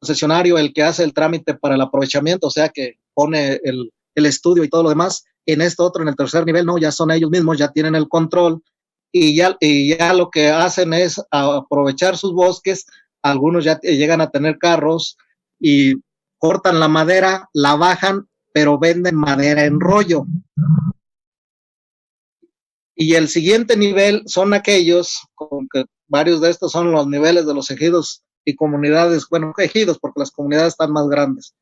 concesionario el que hace el trámite para el aprovechamiento, o sea que pone el estudio y todo lo demás. En este otro, en el tercer nivel, no, ya son ellos mismos, ya tienen el control y ya lo que hacen es aprovechar sus bosques. Algunos ya llegan a tener carros y cortan la madera, la bajan, pero venden madera en rollo. Y el siguiente nivel son aquellos, con que varios de estos son los niveles de los ejidos y comunidades, bueno, ejidos, porque las comunidades están más grandes,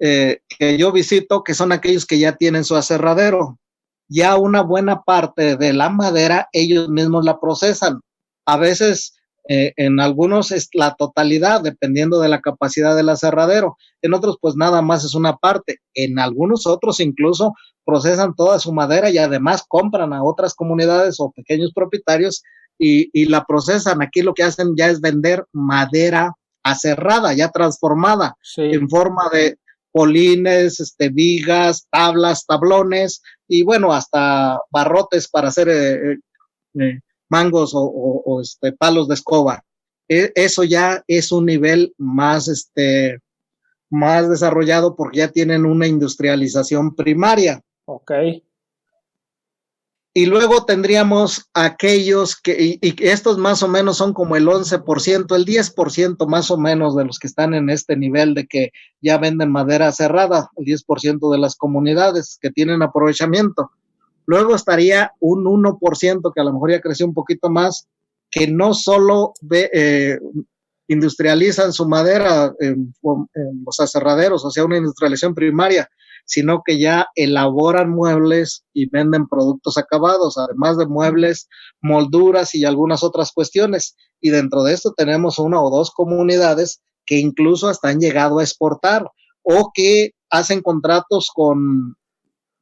que yo visito, que son aquellos que ya tienen su aserradero. Ya una buena parte de la madera ellos mismos la procesan. A veces en algunos es la totalidad, dependiendo de la capacidad del aserradero. En otros pues nada más es una parte. En algunos otros incluso procesan toda su madera y además compran a otras comunidades o pequeños propietarios y la procesan. Aquí lo que hacen ya es vender madera aserrada, ya transformada en forma de polines, vigas, tablas, tablones y bueno, hasta barrotes para hacer mangos o palos de escoba. Eso ya es un nivel más desarrollado porque ya tienen una industrialización primaria. Ok. Y luego tendríamos aquellos y estos más o menos son como el 11%, el 10% más o menos de los que están en este nivel de que ya venden madera cerrada, el 10% de las comunidades que tienen aprovechamiento. Luego estaría un 1% que a lo mejor ya creció un poquito más, que no solo industrializan su madera en los aserraderos, o sea, una industrialización primaria, sino que ya elaboran muebles y venden productos acabados, además de muebles, molduras y algunas otras cuestiones. Y dentro de esto tenemos una o dos comunidades que incluso hasta han llegado a exportar o que hacen contratos con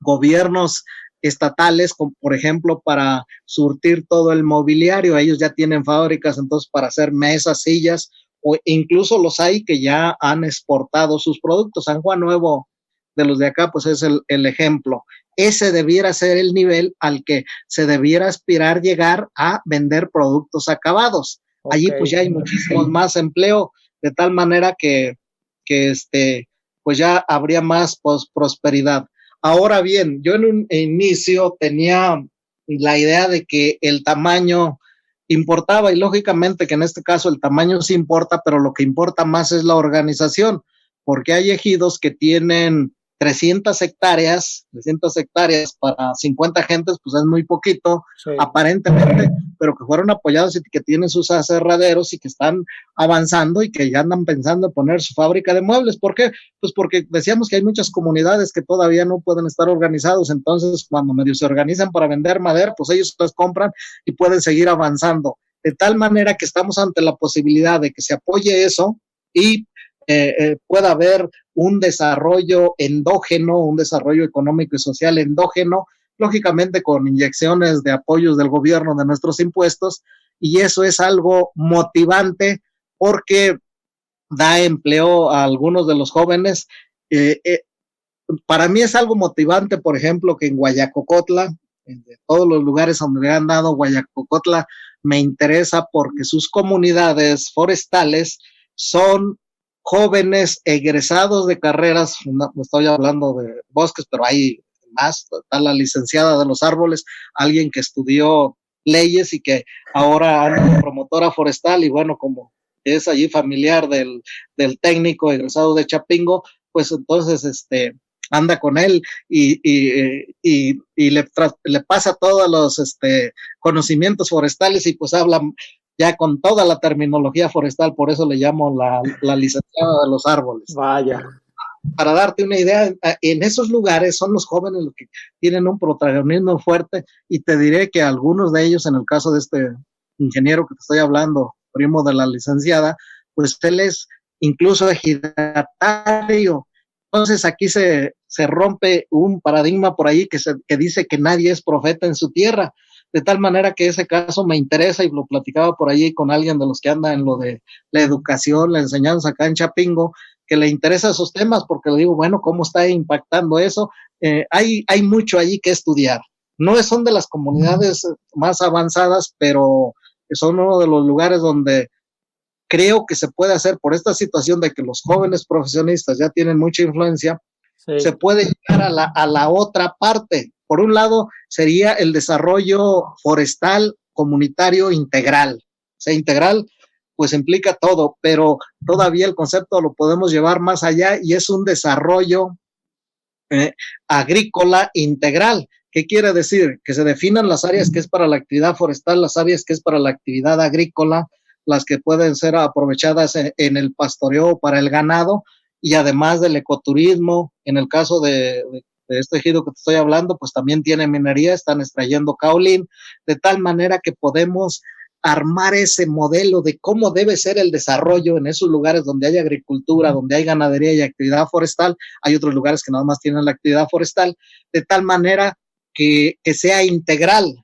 gobiernos estatales, por ejemplo, para surtir todo el mobiliario. Ellos ya tienen fábricas, entonces, para hacer mesas, sillas, o incluso los hay que ya han exportado sus productos. San Juan Nuevo, de los de acá, pues es el ejemplo. Ese debiera ser el nivel al que se debiera aspirar llegar a vender productos acabados. Okay. Allí pues ya hay muchísimos más empleo, de tal manera que pues ya habría más prosperidad. Ahora bien, yo en un inicio tenía la idea de que el tamaño importaba y lógicamente que en este caso el tamaño sí importa, pero lo que importa más es la organización, porque hay ejidos que tienen 300 hectáreas para 50 gentes, pues es muy poquito, sí, aparentemente, pero que fueron apoyados y que tienen sus aserraderos y que están avanzando y que ya andan pensando en poner su fábrica de muebles. ¿Por qué? Pues porque decíamos que hay muchas comunidades que todavía no pueden estar organizados, entonces cuando medio se organizan para vender madera, pues ellos las compran y pueden seguir avanzando. De tal manera que estamos ante la posibilidad de que se apoye eso y pueda haber un desarrollo endógeno, un desarrollo económico y social endógeno, lógicamente con inyecciones de apoyos del gobierno de nuestros impuestos, y eso es algo motivante porque da empleo a algunos de los jóvenes. Para mí es algo motivante, por ejemplo, que en Guayacocotla de todos los lugares donde le han dado, Guayacocotla me interesa porque sus comunidades forestales son jóvenes egresados de carreras, no estoy hablando de bosques, pero hay más, está la licenciada de los árboles, alguien que estudió leyes y que ahora anda promotora forestal y bueno, como es allí familiar del técnico egresado de Chapingo, pues entonces anda con él y le pasa todos los conocimientos forestales y pues habla ya con toda la terminología forestal, por eso le llamo la licenciada de los árboles. Vaya. Para darte una idea, en esos lugares son los jóvenes los que tienen un protagonismo fuerte y te diré que algunos de ellos, en el caso de este ingeniero que te estoy hablando, primo de la licenciada, pues él es incluso ejidatario. Entonces aquí se rompe un paradigma por ahí que dice que nadie es profeta en su tierra, de tal manera que ese caso me interesa y lo platicaba por ahí con alguien de los que anda en lo de la educación, la enseñanza acá en Chapingo, que le interesa esos temas porque le digo, bueno, ¿cómo está impactando eso? Hay mucho allí que estudiar. No son de las comunidades más avanzadas, pero son uno de los lugares donde creo que se puede hacer por esta situación de que los jóvenes profesionistas ya tienen mucha influencia, sí. Se puede llegar a la otra parte. Por un lado, sería el desarrollo forestal comunitario integral. O sea, integral, pues implica todo, pero todavía el concepto lo podemos llevar más allá y es un desarrollo agrícola integral. ¿Qué quiere decir? Que se definan las áreas que es para la actividad forestal, las áreas que es para la actividad agrícola, las que pueden ser aprovechadas en el pastoreo para el ganado y además del ecoturismo. En el caso de este ejido que te estoy hablando, pues también tiene minería, están extrayendo caolín, de tal manera que podemos armar ese modelo de cómo debe ser el desarrollo en esos lugares donde hay agricultura, donde hay ganadería y actividad forestal. Hay otros lugares que nada más tienen la actividad forestal, de tal manera que sea integral.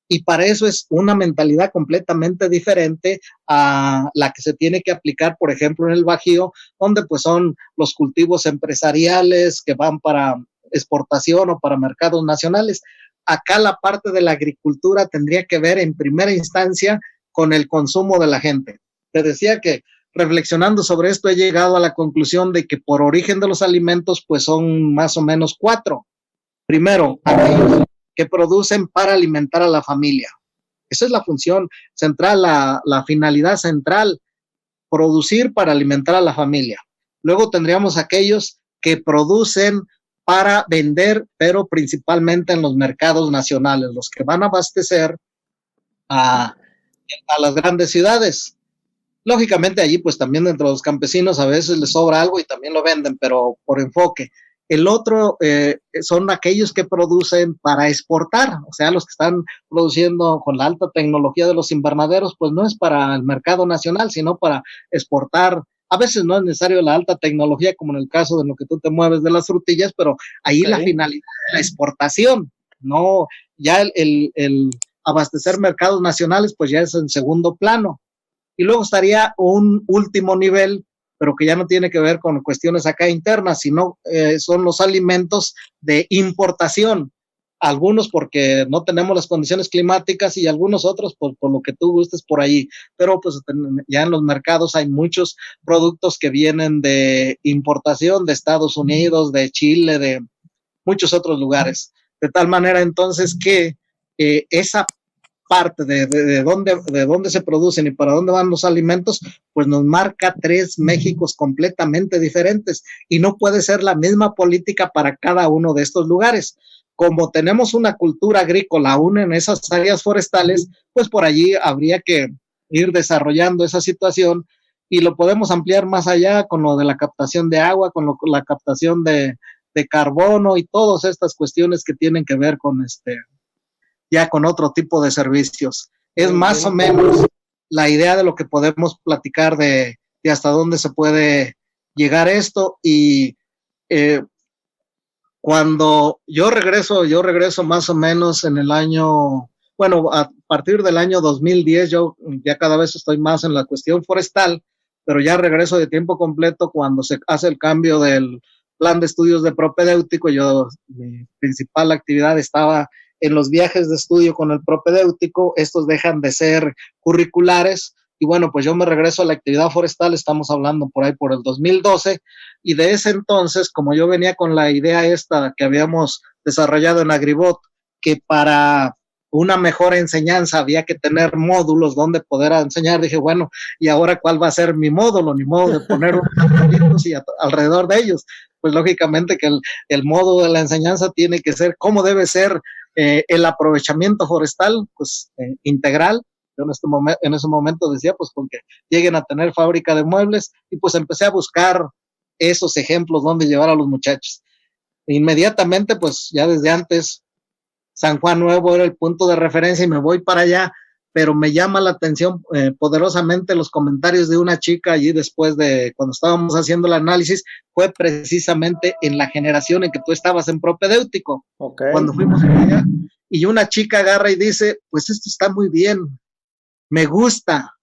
Y para eso es una mentalidad completamente diferente a la que se tiene que aplicar, por ejemplo, en el Bajío, donde pues son los cultivos empresariales que van para exportación o para mercados nacionales. Acá la parte de la agricultura tendría que ver en primera instancia con el consumo de la gente. Te decía que reflexionando sobre esto he llegado a la conclusión de que por origen de los alimentos pues son más o menos 4. Primero, aquellos que producen para alimentar a la familia. Esa es la función central, la finalidad central, producir para alimentar a la familia. Luego tendríamos aquellos que producen para vender, pero principalmente en los mercados nacionales, los que van a abastecer a las grandes ciudades. Lógicamente allí pues también dentro de los campesinos a veces les sobra algo y también lo venden, pero por enfoque. El otro son aquellos que producen para exportar, o sea, los que están produciendo con la alta tecnología de los invernaderos, pues no es para el mercado nacional, sino para exportar. A veces no es necesario la alta tecnología, como en el caso de lo que tú te mueves de las frutillas, pero ahí sí. La finalidad es la exportación, no ya el abastecer mercados nacionales, pues ya es en segundo plano. Y luego estaría un último nivel, pero que ya no tiene que ver con cuestiones acá internas, sino son los alimentos de importación. Algunos porque no tenemos las condiciones climáticas y algunos otros por lo que tú gustes por ahí. Pero pues ya en los mercados hay muchos productos que vienen de importación de Estados Unidos, de Chile, de muchos otros lugares. De tal manera entonces que esa parte de dónde se producen y para dónde van los alimentos, pues nos marca 3 Méxicos completamente diferentes y no puede ser la misma política para cada uno de estos lugares. Como tenemos una cultura agrícola aún en esas áreas forestales, pues por allí habría que ir desarrollando esa situación y lo podemos ampliar más allá con lo de la captación de agua, con la captación de carbono y todas estas cuestiones que tienen que ver con ya con otro tipo de servicios. Es más o menos la idea de lo que podemos platicar de hasta dónde se puede llegar esto y cuando yo regreso más o menos en el año, bueno, a partir del año 2010, yo ya cada vez estoy más en la cuestión forestal, pero ya regreso de tiempo completo cuando se hace el cambio del plan de estudios de propedéutico. Mi principal actividad estaba en los viajes de estudio con el propedéutico, estos dejan de ser curriculares. Y bueno, pues yo me regreso a la actividad forestal, estamos hablando por ahí por el 2012, y de ese entonces, como yo venía con la idea esta que habíamos desarrollado en Agribot, que para una mejor enseñanza había que tener módulos donde poder enseñar, dije, bueno, ¿y ahora cuál va a ser mi módulo? Ni modo de poner unos arbolitos y alrededor de ellos. Pues lógicamente que el módulo de la enseñanza tiene que ser cómo debe ser el aprovechamiento forestal, pues integral. Yo en ese momento decía, pues con que lleguen a tener fábrica de muebles, y pues empecé a buscar esos ejemplos donde llevar a los muchachos. Inmediatamente, pues ya desde antes, San Juan Nuevo era el punto de referencia y me voy para allá, pero me llama la atención poderosamente los comentarios de una chica allí después de cuando estábamos haciendo el análisis, fue precisamente en la generación en que tú estabas en propedéutico, cuando fuimos para allá, y una chica agarra y dice, pues esto está muy bien, me gusta,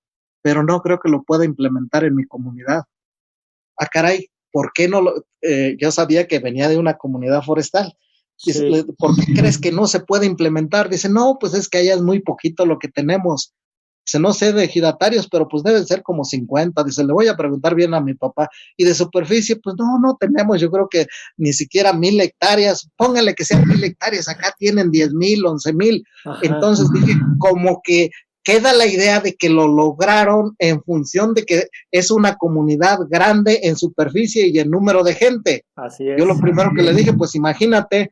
pero no creo que lo pueda implementar en mi comunidad. Ah, caray, ¿por qué no lo? Yo sabía que venía de una comunidad forestal. Dice, sí. ¿Por qué crees que no se puede implementar? Dice, no, pues es que allá es muy poquito lo que tenemos. Dice, no sé de ejidatarios, pero pues deben ser como 50. Dice, le voy a preguntar bien a mi papá. Y de superficie, pues no tenemos, yo creo que ni siquiera 1,000 hectáreas. Póngale que sean 1,000 hectáreas, acá tienen 10,000, 11,000. Entonces dije, como que queda la idea de que lo lograron en función de que es una comunidad grande en superficie y en número de gente. Así es. Yo lo primero que le dije, pues imagínate,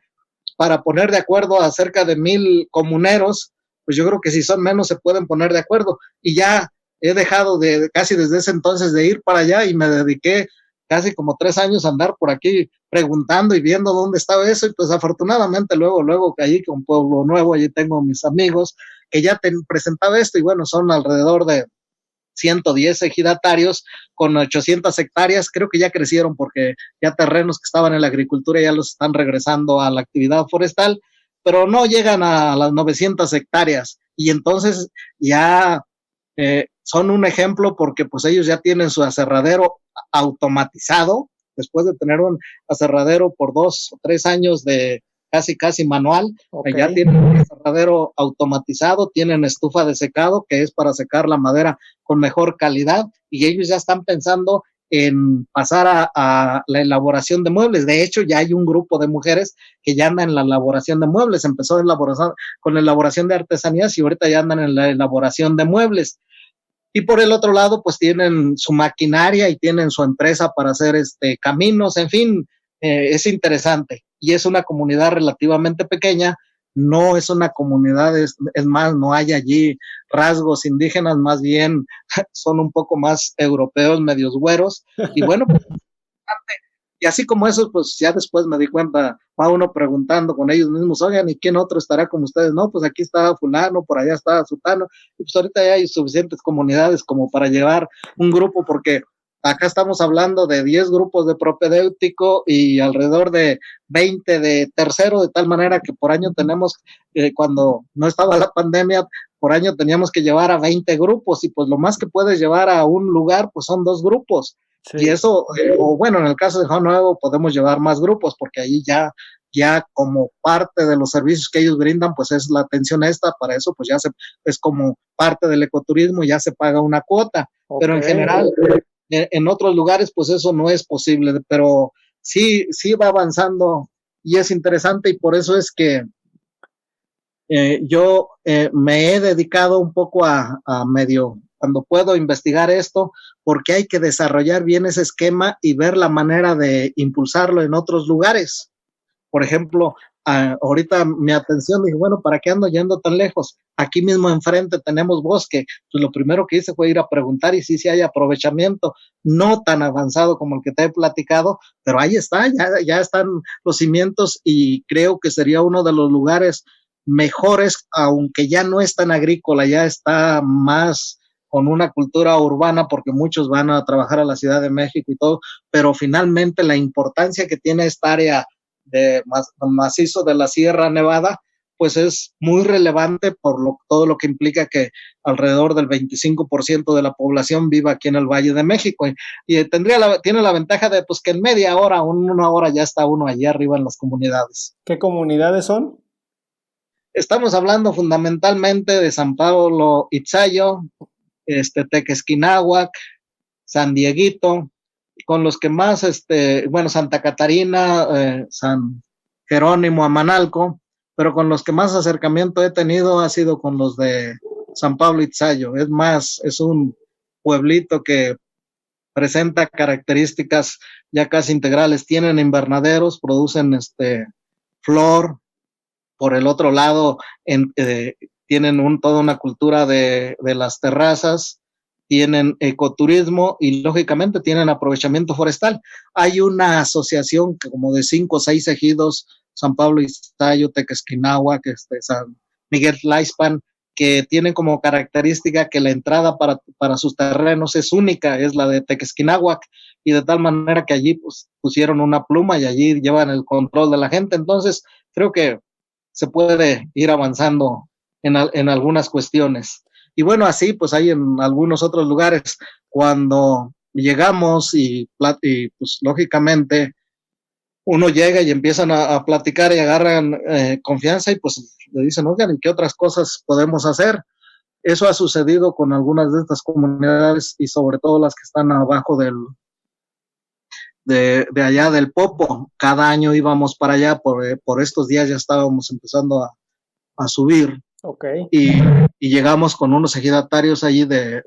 para poner de acuerdo a cerca de 1,000 comuneros, pues yo creo que si son menos se pueden poner de acuerdo. Y ya he dejado casi desde ese entonces de ir para allá y me dediqué casi como 3 años a andar por aquí preguntando y viendo dónde estaba eso, y pues afortunadamente luego caí con Pueblo Nuevo, allí tengo mis amigos que ya te presentaba esto, y bueno, son alrededor de 110 ejidatarios con 800 hectáreas, creo que ya crecieron porque ya terrenos que estaban en la agricultura ya los están regresando a la actividad forestal, pero no llegan a las 900 hectáreas, y entonces ya son un ejemplo porque pues ellos ya tienen su aserradero automatizado, después de tener un aserradero por 2 o 3 años de casi manual, ya tienen un aserradero automatizado, tienen estufa de secado que es para secar la madera con mejor calidad, y ellos ya están pensando en pasar a la elaboración de muebles. De hecho, ya hay un grupo de mujeres que ya andan en la elaboración de muebles, empezó con la elaboración de artesanías y ahorita ya andan en la elaboración de muebles. Y por el otro lado, pues tienen su maquinaria y tienen su empresa para hacer caminos, en fin, es interesante. Y es una comunidad relativamente pequeña, no es una comunidad, es más, no hay allí rasgos indígenas, más bien son un poco más europeos, medios güeros. Y bueno, pues, y así como eso, pues ya después me di cuenta, va uno preguntando con ellos mismos, oigan, ¿y quién otro estará con ustedes? No, pues aquí está fulano, por allá está sutano, y pues ahorita ya hay suficientes comunidades como para llevar un grupo, porque acá estamos hablando de 10 grupos de propedéutico y alrededor de 20 de tercero, de tal manera que por año tenemos, cuando no estaba la pandemia, por año teníamos que llevar a 20 grupos, y pues lo más que puedes llevar a un lugar, pues son 2 grupos. Sí. Y eso, o bueno, en el caso de Juan Nuevo podemos llevar más grupos, porque ahí ya como parte de los servicios que ellos brindan, pues es la atención esta, para eso pues ya es como parte del ecoturismo, ya se paga una cuota, pero en general, en otros lugares pues eso no es posible, pero sí va avanzando y es interesante, y por eso es que yo me he dedicado un poco a medio, cuando puedo, investigar esto, porque hay que desarrollar bien ese esquema y ver la manera de impulsarlo en otros lugares. Por ejemplo, ahorita mi atención, dije, bueno, ¿para qué ando yendo tan lejos? Aquí mismo enfrente tenemos bosque. Pues lo primero que hice fue ir a preguntar y sí hay aprovechamiento, no tan avanzado como el que te he platicado, pero ahí está, ya están los cimientos, y creo que sería uno de los lugares mejores, aunque ya no es tan agrícola, ya está más con una cultura urbana, porque muchos van a trabajar a la Ciudad de México y todo, pero finalmente la importancia que tiene esta área de macizo de la Sierra Nevada, pues es muy relevante por todo lo que implica que alrededor del 25% de la población viva aquí en el Valle de México, y tiene la ventaja de pues que en media hora o en 1 hora ya está uno allí arriba en las comunidades. ¿Qué comunidades son? Estamos hablando fundamentalmente de San Pablo Itzayo, Tequesquinahuac, San Dieguito, con los que más, bueno, Santa Catarina, San Jerónimo, Amanalco, pero con los que más acercamiento he tenido ha sido con los de San Pablo Itzayo. Es más, es un pueblito que presenta características ya casi integrales. Tienen invernaderos, producen flor. Por el otro lado, tienen toda una cultura de las terrazas, tienen ecoturismo y lógicamente tienen aprovechamiento forestal. Hay una asociación que como de 5 o 6 ejidos, San Pablo Iztayo, Tequesquinahuac, San Miguel Tlaixpan, que tienen como característica que la entrada para sus terrenos es única, es la de Tequesquinahuac, y de tal manera que allí pues, pusieron una pluma y allí llevan el control de la gente. Entonces, creo que se puede ir avanzando en algunas cuestiones. Y bueno, así pues hay en algunos otros lugares cuando llegamos y pues lógicamente uno llega y empiezan a platicar y agarran confianza y pues le dicen, oigan, ¿y qué otras cosas podemos hacer? Eso ha sucedido con algunas de estas comunidades y sobre todo las que están abajo de allá del Popo. Cada año íbamos para allá, por estos días ya estábamos empezando a subir. Okay. Y llegamos con unos ejidatarios allí de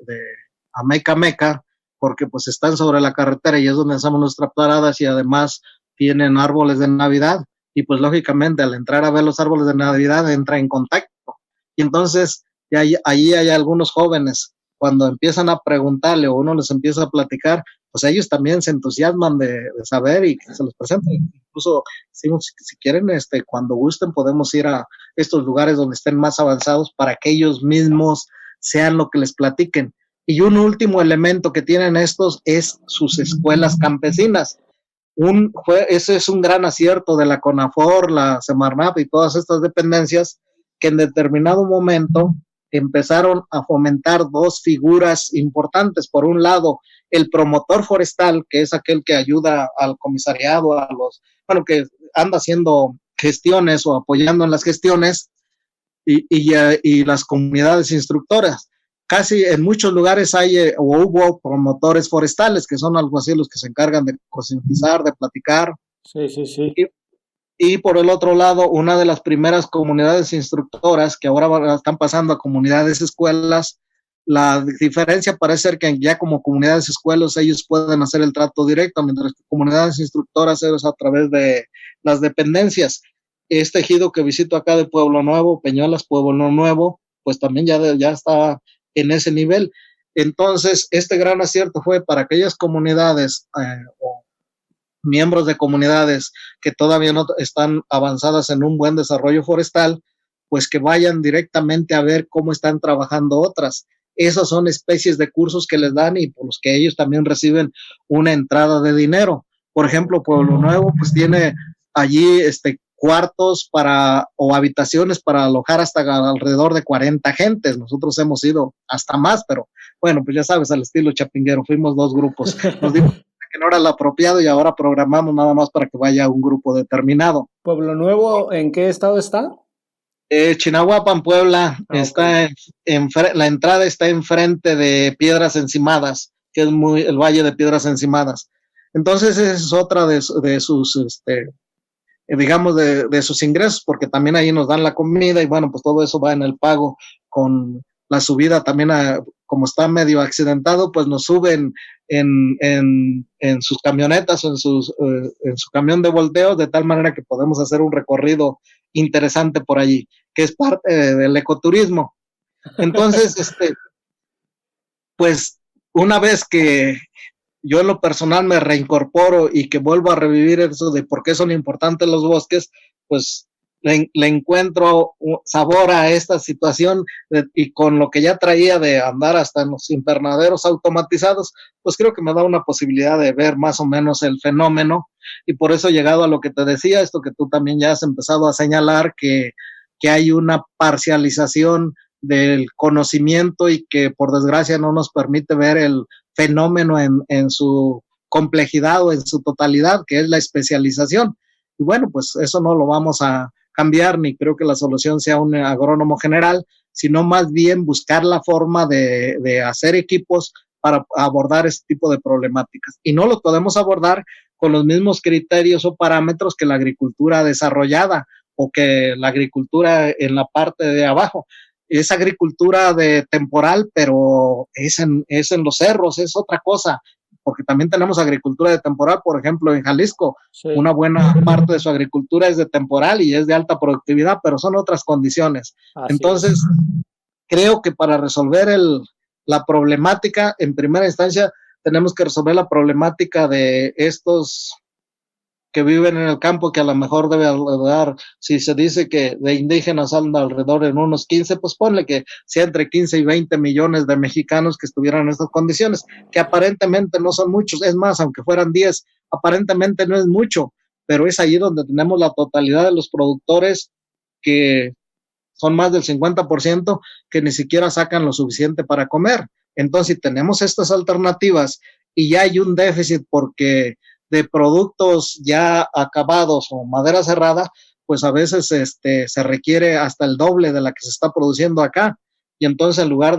Ameca Meca, porque pues están sobre la carretera y es donde hacemos nuestras paradas y además tienen árboles de Navidad y pues lógicamente al entrar a ver los árboles de Navidad entra en contacto. Y entonces ahí hay algunos jóvenes, cuando empiezan a preguntarle o uno les empieza a platicar, pues ellos también se entusiasman de saber y se los presentan. Incluso si quieren, cuando gusten podemos ir a estos lugares donde estén más avanzados para que ellos mismos sean lo que les platiquen. Y un último elemento que tienen estos es sus escuelas campesinas. Ese es un gran acierto de la CONAFOR, la Semarnat y todas estas dependencias que en determinado momento empezaron a fomentar dos figuras importantes. Por un lado, el promotor forestal, que es aquel que ayuda al comisariado, que anda haciendo gestiones o apoyando en las gestiones, y las comunidades instructoras. Casi en muchos lugares hay o hubo promotores forestales, que son algo así los que se encargan de concientizar, de platicar. Sí, sí, sí. Y por el otro lado, una de las primeras comunidades instructoras que ahora están pasando a comunidades escuelas, la diferencia parece ser que ya como comunidades escuelas ellos pueden hacer el trato directo, mientras que comunidades instructoras es a través de las dependencias. Este ejido que visito acá de Pueblo Nuevo, Peñuelas, Pueblo Nuevo, pues también ya está en ese nivel. Entonces, este gran acierto fue para aquellas comunidades o miembros de comunidades que todavía no están avanzadas en un buen desarrollo forestal, pues que vayan directamente a ver cómo están trabajando otras. Esas son especies de cursos que les dan y por los que ellos también reciben una entrada de dinero. Por ejemplo, Pueblo Nuevo pues tiene allí cuartos o habitaciones para alojar hasta alrededor de 40 gentes. Nosotros hemos ido hasta más, pero bueno, pues ya sabes, al estilo chapinguero, fuimos 2 grupos. Nos dimos que no era lo apropiado y ahora programamos nada más para que vaya un grupo determinado. ¿Pueblo Nuevo en qué estado está? Chinahuapan, Puebla, está la entrada está enfrente de Piedras Encimadas, que es el Valle de Piedras Encimadas. Entonces esa es otra de sus, digamos, de sus ingresos, porque también ahí nos dan la comida y bueno, pues todo eso va en el pago con la subida también, como está medio accidentado, pues nos suben en sus camionetas o en su camión de volteo, de tal manera que podemos hacer un recorrido interesante por allí, que es parte del ecoturismo. Entonces, pues una vez que yo en lo personal me reincorporo y que vuelvo a revivir eso de por qué son importantes los bosques, pues le encuentro sabor a esta situación y con lo que ya traía de andar hasta en los invernaderos automatizados, pues creo que me da una posibilidad de ver más o menos el fenómeno y por eso he llegado a lo que te decía, esto que tú también ya has empezado a señalar, que hay una parcialización del conocimiento y que por desgracia no nos permite ver el fenómeno en su complejidad o en su totalidad, que es la especialización. Y bueno, pues eso no lo vamos a cambiar, ni creo que la solución sea un agrónomo general, sino más bien buscar la forma de hacer equipos para abordar este tipo de problemáticas. Y no lo podemos abordar con los mismos criterios o parámetros que la agricultura desarrollada o que la agricultura en la parte de abajo. Es agricultura de temporal, pero es en los cerros, es otra cosa, porque también tenemos agricultura de temporal, por ejemplo, en Jalisco, sí, una buena parte de su agricultura es de temporal y es de alta productividad, pero son otras condiciones. Así Entonces, es. Creo que para resolver la problemática, en primera instancia, tenemos que resolver la problemática de estos que viven en el campo, que a lo mejor debe dar, si se dice que de indígenas andan alrededor de unos 15, pues ponle que sea entre 15 y 20 millones de mexicanos que estuvieran en estas condiciones, que aparentemente no son muchos, es más, aunque fueran 10, aparentemente no es mucho, pero es allí donde tenemos la totalidad de los productores que son más del 50% que ni siquiera sacan lo suficiente para comer. Entonces, si tenemos estas alternativas y ya hay un déficit porque de productos ya acabados o madera cerrada, pues a veces se requiere hasta el doble de la que se está produciendo acá. Y entonces en lugar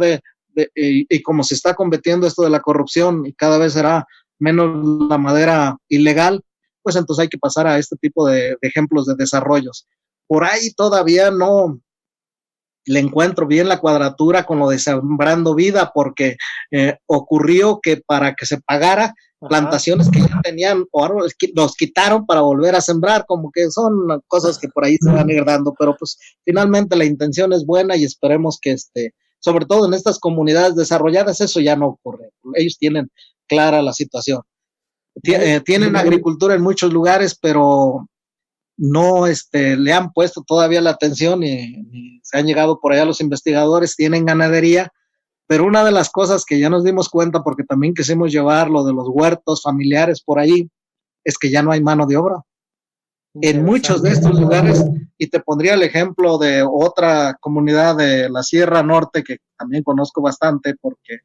y como se está combatiendo esto de la corrupción y cada vez será menos la madera ilegal, pues entonces hay que pasar a este tipo de ejemplos de desarrollos. Por ahí todavía no le encuentro bien la cuadratura con lo de Sembrando Vida, porque ocurrió que para que se pagara, plantaciones que ya tenían o árboles los quitaron para volver a sembrar, como que son cosas que por ahí se van a ir dando, pero pues finalmente la intención es buena y esperemos que sobre todo en estas comunidades desarrolladas eso ya no ocurre, ellos tienen clara la situación. Tienen agricultura en muchos lugares, pero no le han puesto todavía la atención y se han llegado por allá los investigadores, tienen ganadería, pero una de las cosas que ya nos dimos cuenta, porque también quisimos llevar lo de los huertos familiares por ahí, es que ya no hay mano de obra. En muchos de estos lugares, y te pondría el ejemplo de otra comunidad de la Sierra Norte, que también conozco bastante porque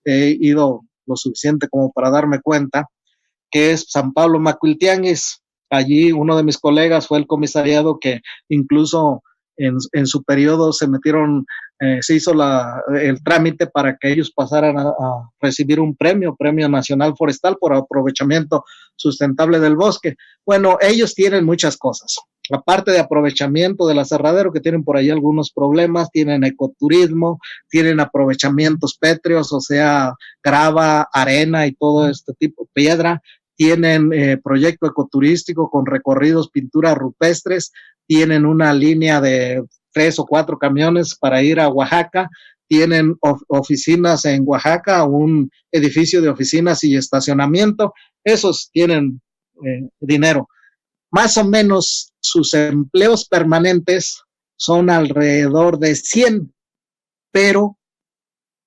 he ido lo suficiente como para darme cuenta, que es San Pablo Macuiltianguis. Allí uno de mis colegas fue el comisariado que incluso en su periodo se metieron, se hizo el trámite para que ellos pasaran a recibir un premio nacional forestal por aprovechamiento sustentable del bosque. Bueno, ellos tienen muchas cosas. Aparte de aprovechamiento del aserradero, que tienen por ahí algunos problemas, tienen ecoturismo, tienen aprovechamientos pétreos, o sea, grava, arena y todo este tipo, piedra. Tienen proyecto ecoturístico con recorridos, pinturas rupestres, tienen una línea de 3 o 4 camiones para ir a Oaxaca, tienen oficinas en Oaxaca, un edificio de oficinas y estacionamiento, esos tienen dinero. Más o menos sus empleos permanentes son alrededor de 100, pero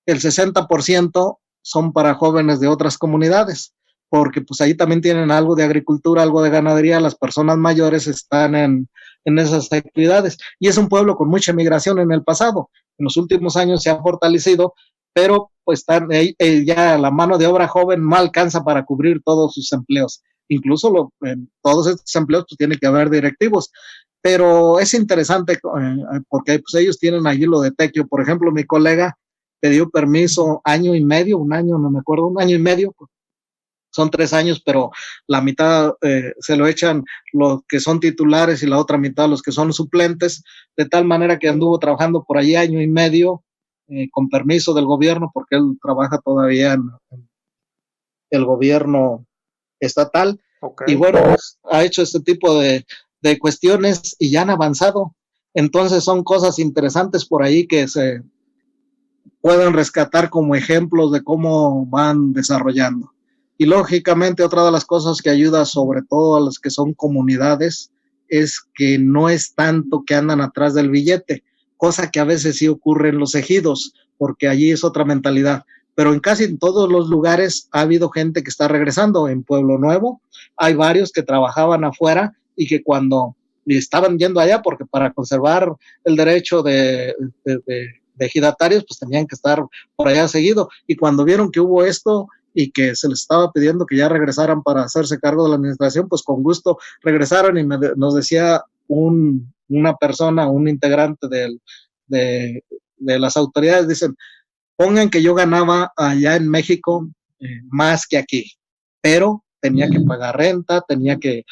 el 60% son para jóvenes de otras comunidades, porque pues ahí también tienen algo de agricultura, algo de ganadería, las personas mayores están en esas actividades, y es un pueblo con mucha migración en el pasado, en los últimos años se ha fortalecido, pero pues ya la mano de obra joven no alcanza para cubrir todos sus empleos, incluso todos estos empleos pues tiene que haber directivos, pero es interesante porque pues ellos tienen allí lo de tequio. Por ejemplo, mi colega pidió permiso año y medio, un año, no me acuerdo, un año y medio, son 3 años, pero la mitad se lo echan los que son titulares y la otra mitad los que son suplentes, de tal manera que anduvo trabajando por allí año y medio con permiso del gobierno, porque él trabaja todavía en el gobierno estatal. Okay. Y bueno, pues, ha hecho este tipo de cuestiones y ya han avanzado. Entonces son cosas interesantes por ahí que se pueden rescatar como ejemplos de cómo van desarrollando. Y lógicamente otra de las cosas que ayuda sobre todo a las que son comunidades es que no es tanto que andan atrás del billete, cosa que a veces sí ocurre en los ejidos, porque allí es otra mentalidad. Pero en casi todos los lugares ha habido gente que está regresando. En Pueblo Nuevo hay varios que trabajaban afuera y que cuando estaban yendo allá, porque para conservar el derecho de ejidatarios, pues tenían que estar por allá seguido. Y cuando vieron que hubo esto y que se les estaba pidiendo que ya regresaran para hacerse cargo de la administración, pues con gusto regresaron y nos decía una persona, un integrante de las autoridades, dicen, pongan que yo ganaba allá en México más que aquí, pero tenía que pagar renta, tenía que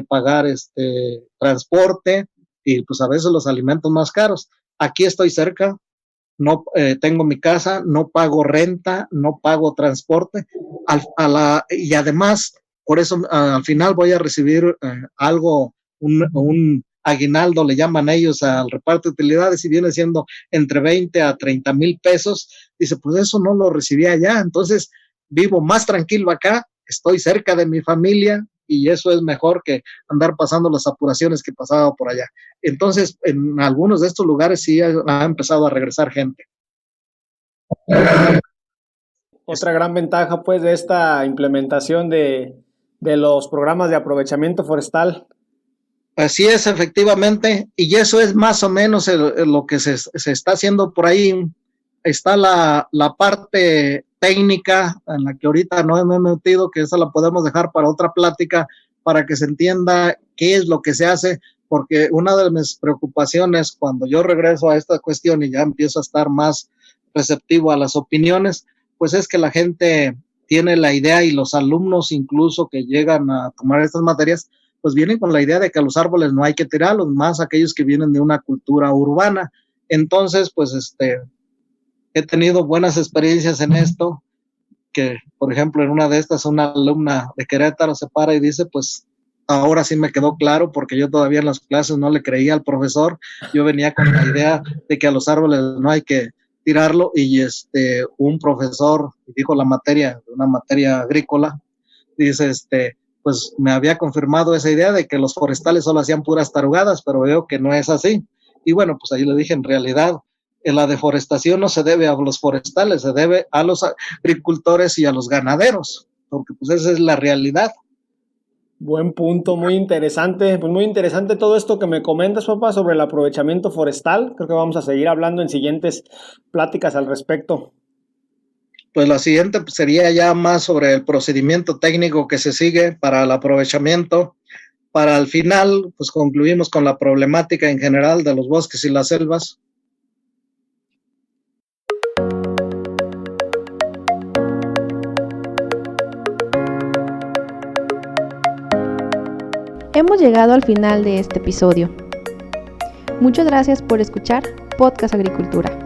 pagar transporte y pues a veces los alimentos más caros. Aquí estoy cerca, no tengo mi casa, no pago renta, no pago transporte, y además, por eso al final voy a recibir algo, un aguinaldo, le llaman ellos al reparto de utilidades, y viene siendo entre 20 a 30 mil pesos. Dice, pues eso no lo recibí allá, entonces vivo más tranquilo acá, estoy cerca de mi familia, y eso es mejor que andar pasando las apuraciones que pasaba por allá. Entonces, en algunos de estos lugares sí ha empezado a regresar gente. Otra gran ventaja, pues, de esta implementación de los programas de aprovechamiento forestal. Así es, efectivamente, y eso es más o menos lo que se está haciendo por ahí. Está la parte técnica en la que ahorita no me he metido, que esa la podemos dejar para otra plática, para que se entienda qué es lo que se hace, porque una de mis preocupaciones cuando yo regreso a esta cuestión y ya empiezo a estar más receptivo a las opiniones, pues es que la gente tiene la idea, y los alumnos incluso que llegan a tomar estas materias, pues vienen con la idea de que a los árboles no hay que tirarlos, más aquellos que vienen de una cultura urbana. Entonces, pues he tenido buenas experiencias en esto, que por ejemplo en una de estas una alumna de Querétaro se para y dice, pues ahora sí me quedó claro, porque yo todavía en las clases no le creía al profesor, yo venía con la idea de que a los árboles no hay que tirarlo, y un profesor dijo una materia agrícola, dice, pues me había confirmado esa idea de que los forestales solo hacían puras tarugadas, pero veo que no es así. Y bueno, pues ahí le dije, en realidad, la deforestación no se debe a los forestales, se debe a los agricultores y a los ganaderos, porque pues esa es la realidad. Buen punto, muy interesante. Pues muy interesante todo esto que me comentas, papá, sobre el aprovechamiento forestal. Creo que vamos a seguir hablando en siguientes pláticas al respecto. Pues la siguiente sería ya más sobre el procedimiento técnico que se sigue para el aprovechamiento. Para el final, pues concluimos con la problemática en general de los bosques y las selvas. Hemos llegado al final de este episodio. Muchas gracias por escuchar Podcast Agricultura.